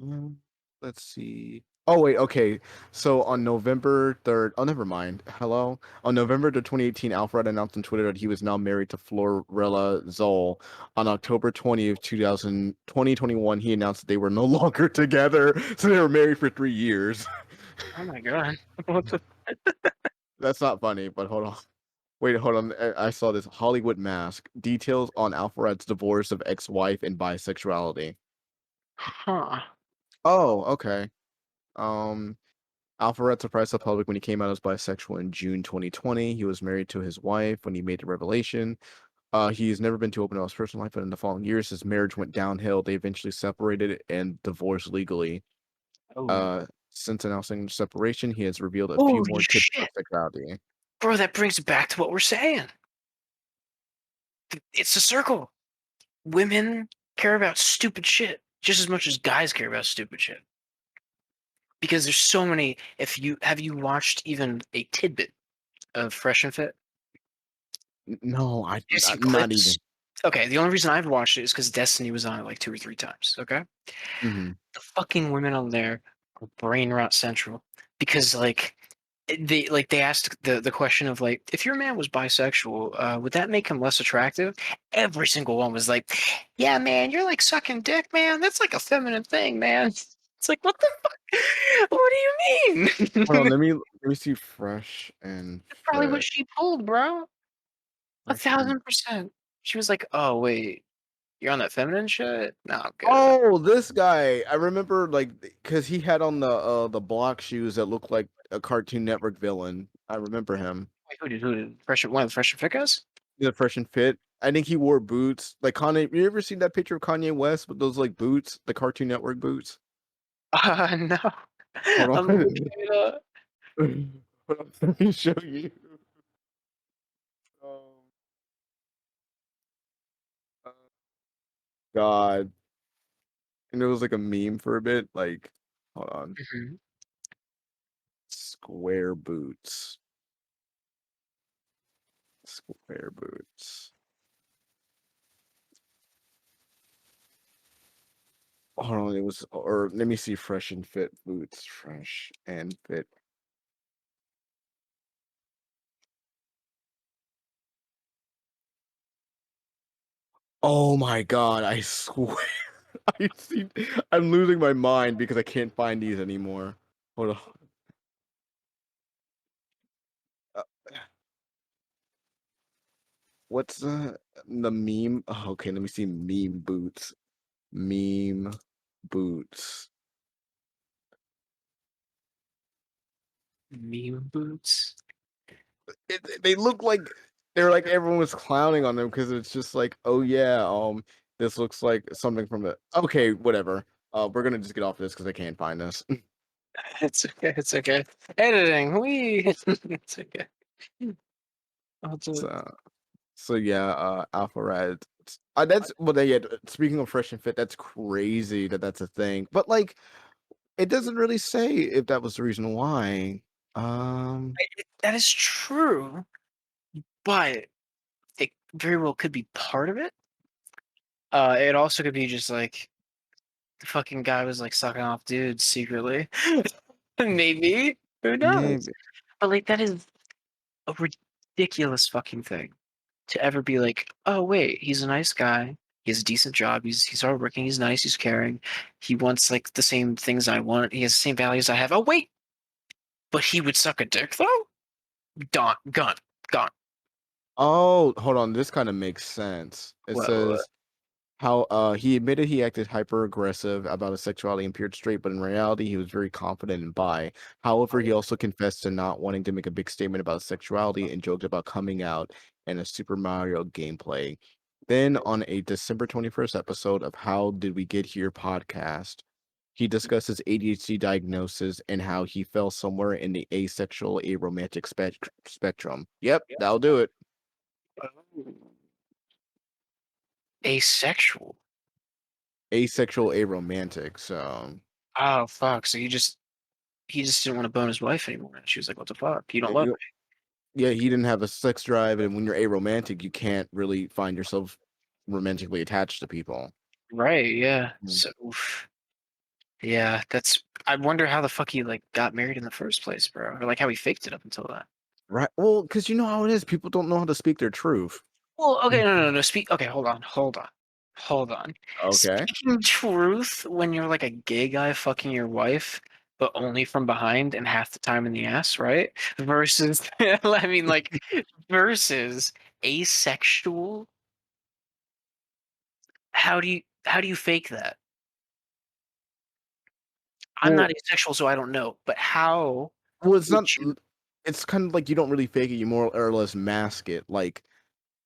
mm, let's see. Oh wait, okay. So on November 3rd, oh never mind. Hello. On November 2018, Alfred announced on Twitter that he was now married to Florella Zoll. On October 20th, 2021, he announced that they were no longer together. So they were married for 3 years. Oh my god. What the That's not funny, but hold on. Wait, hold on. I saw this Hollywood Mask. Details on Alfred's divorce of ex-wife and bisexuality. huh. Oh, okay. Um, Alfred surprised the public when he came out as bisexual in June 2020. He was married to his wife when he made the revelation. He's never been too open about his personal life, but in the following years, his marriage went downhill. They eventually separated and divorced legally. Oh. Since announcing separation, he has revealed a few Holy more tips shit. about sexuality. Bro, that brings it back to what we're saying. It's a circle. Women care about stupid shit just as much as guys care about stupid shit. Because there's so many. If you have you watched even a tidbit of Fresh and Fit? No, You see not clips? even. Okay, the only reason I've watched it is because Destiny was on it like 2 or 3 times. Okay, Mhm. the fucking women on there are brain rot central because they asked the question of like, if your man was bisexual, would that make him less attractive? Every single one was like, yeah, man, you're like sucking dick, man. That's like a feminine thing, man. It's like, what the fuck? What do you mean? Hold on, That's let me see fresh and probably what fit. she pulled, bro. A Fresh and 1000%. She was like, oh wait, you're on that feminine shit? No, I'm good. oh, this guy. I remember like because he had on the block shoes that looked like a Cartoon Network villain. I remember him. Wait, who did Fresh one of the Fresh and Fit guys? The fresh and fit. I think he wore boots. Like Kanye, you ever seen that picture of Kanye West with those like boots, the Cartoon Network boots? No. Hold I'm looking on. it up. Hold on, let me show you. Um, uh, God, and it was like a meme for a bit. Like, hold on, Mhm. square boots, square boots. Hold on, it was, or let me see, fresh and fit boots, fresh and fit. Oh my God, I swear, I see, I'm losing my mind because I can't find these anymore. Hold on. Uh, what's the meme? Oh, okay, let me see meme boots. Meme boots. Meme boots. They look like they're like everyone was clowning on them because it's just like, oh yeah, this looks like something from the okay, whatever. We're gonna just get off this because I can't find this. It's okay. It's okay. Editing. We. It's okay. I'll do it. So, so yeah, Alpha Red. That's well, yeah. Speaking of fresh and fit, that's crazy that that's a thing. But like, it doesn't really say if that was the reason why. Um, That is true, but it very well could be part of it. It also could be just like the fucking guy was like sucking off dudes secretly. Maybe. Who knows? maybe. But like that is a ridiculous fucking thing to ever be like, oh wait, he's a nice guy. He has a decent job. He's hardworking. He's nice. He's caring. He wants like the same things I want. He has the same values I have. Oh wait, but he would suck a dick though. Gone. Gone. Oh, hold on. This kind of makes sense. It Whoa. says how he admitted he acted hyper aggressive about his sexuality and appeared straight, but in reality he was very confident and bi. However, he also confessed to not wanting to make a big statement about sexuality and joked about coming out in a Super Mario gameplay. Then on a December 21st episode of How Did We Get Here podcast, he discusses ADHD diagnosis and how he fell somewhere in the asexual aromantic spectrum. Yep, that'll do it. Asexual. Asexual, aromantic. So Oh fuck. So he just didn't want to bone his wife anymore. And she was like, "What the fuck? You don't love you yeah, he didn't have a sex drive, and when you're aromantic, you can't really find yourself romantically attached to people. me." Right, yeah. Mm. So oof. Yeah, that's I wonder how the fuck he like got married in the first place, bro. Or like how he faked it up until that. Right? Well, because you know how it is. People don't know how to speak their truth. Well, okay, Mm. no. Okay, hold on. Okay. Speaking truth when you're like a gay guy fucking your wife, but only from behind and half the time in the ass, right? Versus, I mean, like, versus asexual. How do you fake that? I'm not Well, asexual, so I don't know. But how it's would not. you? It's kind of like you don't really fake it. You more or less mask it. Like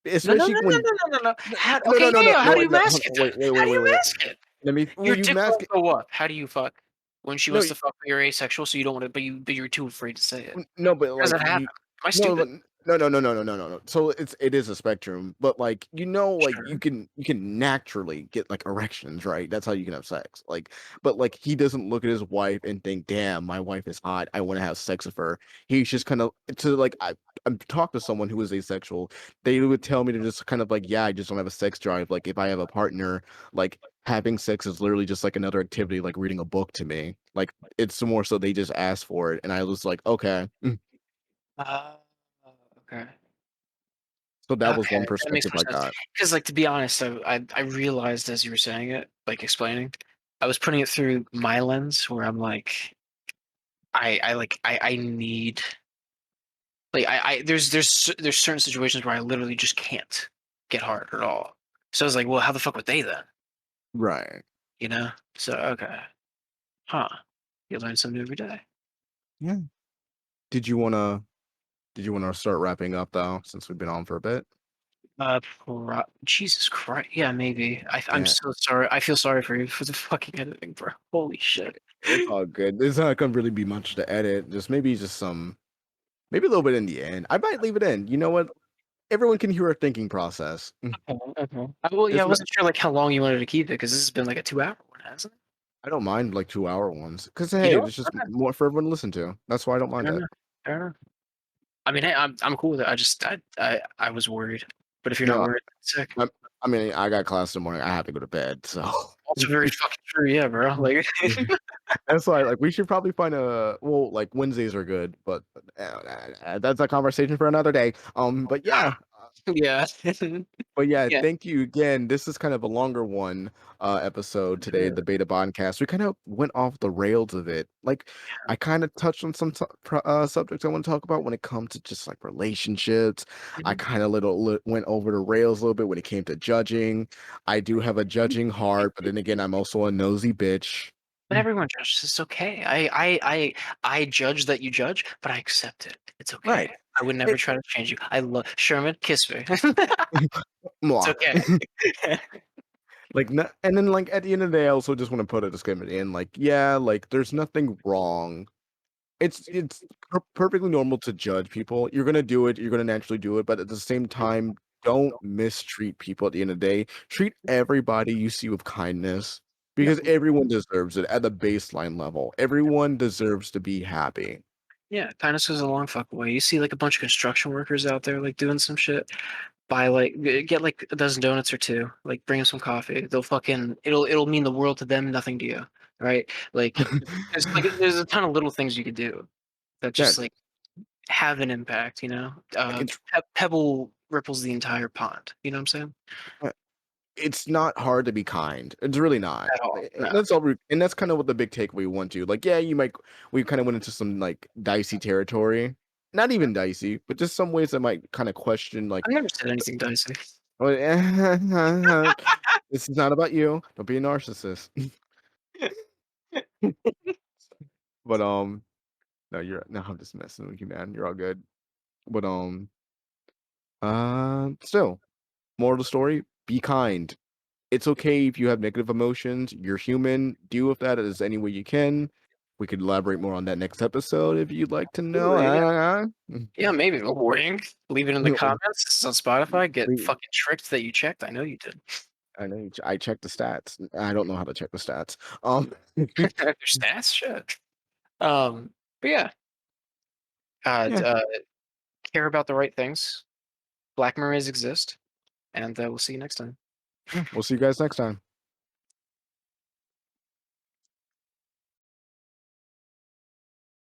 No, no, especially no, no, when no, no, no, no. How? no, Okay, no, no, yeah, no, yeah. How no, do you no, hold mask on, it then? wait, wait, How wait, do wait, you wait. mask it? Let me. Your Well, you dick mask won't it. go up. How do you fuck? When she No, wants to fuck, but you're asexual, so you don't want to, but you're too afraid to say it. no, but How does like that you happen? Am I no, stupid? but no. So it is a spectrum, but like like Sure. you can naturally get like erections, right? That's how you can have sex. Like, but like he doesn't look at his wife and think, "Damn, my wife is hot. I want to have sex with her." He's just kind of to like I'm talked to someone who is asexual. They would tell me to just kind of like, "Yeah, I just don't have a sex drive." Like if I have a partner, like having sex is literally just like another activity, like reading a book to me. Like it's more so they just ask for it, and I was like, okay. Uh, okay. So that was Okay, one that makes perspective more I sense. got. Because, like, to be honest, I realized as you were saying it, like explaining, I was putting it through my lens where I'm like, I need like there's certain situations where I literally just can't get hard at all. So I was like, well, how the fuck would they then? Right. You know? So okay, huh? You learn something new every day. Yeah. Did you wanna did you wanna start wrapping up though, since we've been on for a bit? Jesus Christ. Yeah, maybe. I'm Yeah. so sorry. I feel sorry for you for the fucking editing, bro. Holy shit. It's all good. There's not gonna really be much to edit. Just some maybe a little bit in the end. I might leave it in. You know what? Everyone can hear our thinking process. Okay, okay. Well, yeah, I It's not wasn't sure like how long you wanted to keep it because this has been like a 2 hour one, hasn't it? I don't mind like 2 hour ones. Because You hey, know? there's just Okay, more for everyone to listen to. That's why I don't mind fair it. enough. Fair enough. I mean, hey, I'm cool with it. I was worried, but if you're not No, worried, sick. I I mean I got class in the morning. I have to go to bed. So Also very fucking true, yeah, bro. Like, that's why, like, we should probably find well, like Wednesdays are good, but that's a conversation for another day. But yeah, yeah, but yeah, yeah, thank you again. This is kind of a longer one, episode today, sure. the Beta Bondcast. We kind of went off the rails of it. Like, I kind of touched on some subjects I want to talk about when it comes to just like relationships. I Mhm. kind of went over the rails a little bit when it came to judging. I do have a judging heart, but then again, I'm also a nosy bitch. But everyone judges. It's okay. I judge that you judge, but I accept it. It's Right. okay. I would never try to change you. I love Sherman. Kiss me. It's Mwah. okay. Like, and then, like, at the end of the day, I also just want to put a disclaimer in, like, yeah, like, there's nothing wrong. It's perfectly normal to judge people. You're gonna do it. You're gonna naturally do it, but at the same time, don't mistreat people. At the end of the day, treat everybody you see with kindness No, because everyone deserves it at the baseline level. Everyone deserves to be happy. yeah, kindness goes a long fucking way. You see like a bunch of construction workers out there like doing some shit. Buy like get like a dozen donuts or two. Like bring them some coffee. They'll fucking it'll mean the world to them, nothing to you, right? There's a ton of little things you could do that Yeah, just like have an impact. You know, like pebble ripples the entire pond. You know what I'm saying? uh, it's not hard to be kind. It's really not. At all. No. And that's all and that's kind of what the big takeaway we want to. Like, yeah, we kind of went into some like dicey territory. Not even dicey, but just some ways that might kind of question like I've never said anything dicey. "Oh, this is not about you. Don't be a narcissist." But no, no, I'm just messing with you, man. You're all good. But still, moral of the story, be kind. It's okay if you have negative emotions. You're human. Deal with that as any way you can. We could elaborate more on that next episode if you'd like to know. Yeah. Yeah, maybe. A wink. Leave it in the Mm. comments. This is on Spotify. Get We fucking tricked that you checked. I know you did. I know. I checked the stats. I don't know how to check the stats. Their stats, shit. But yeah, Yeah. care about the right things. Black mermaids exist, and we'll see you next time. Yeah. We'll see you guys next time.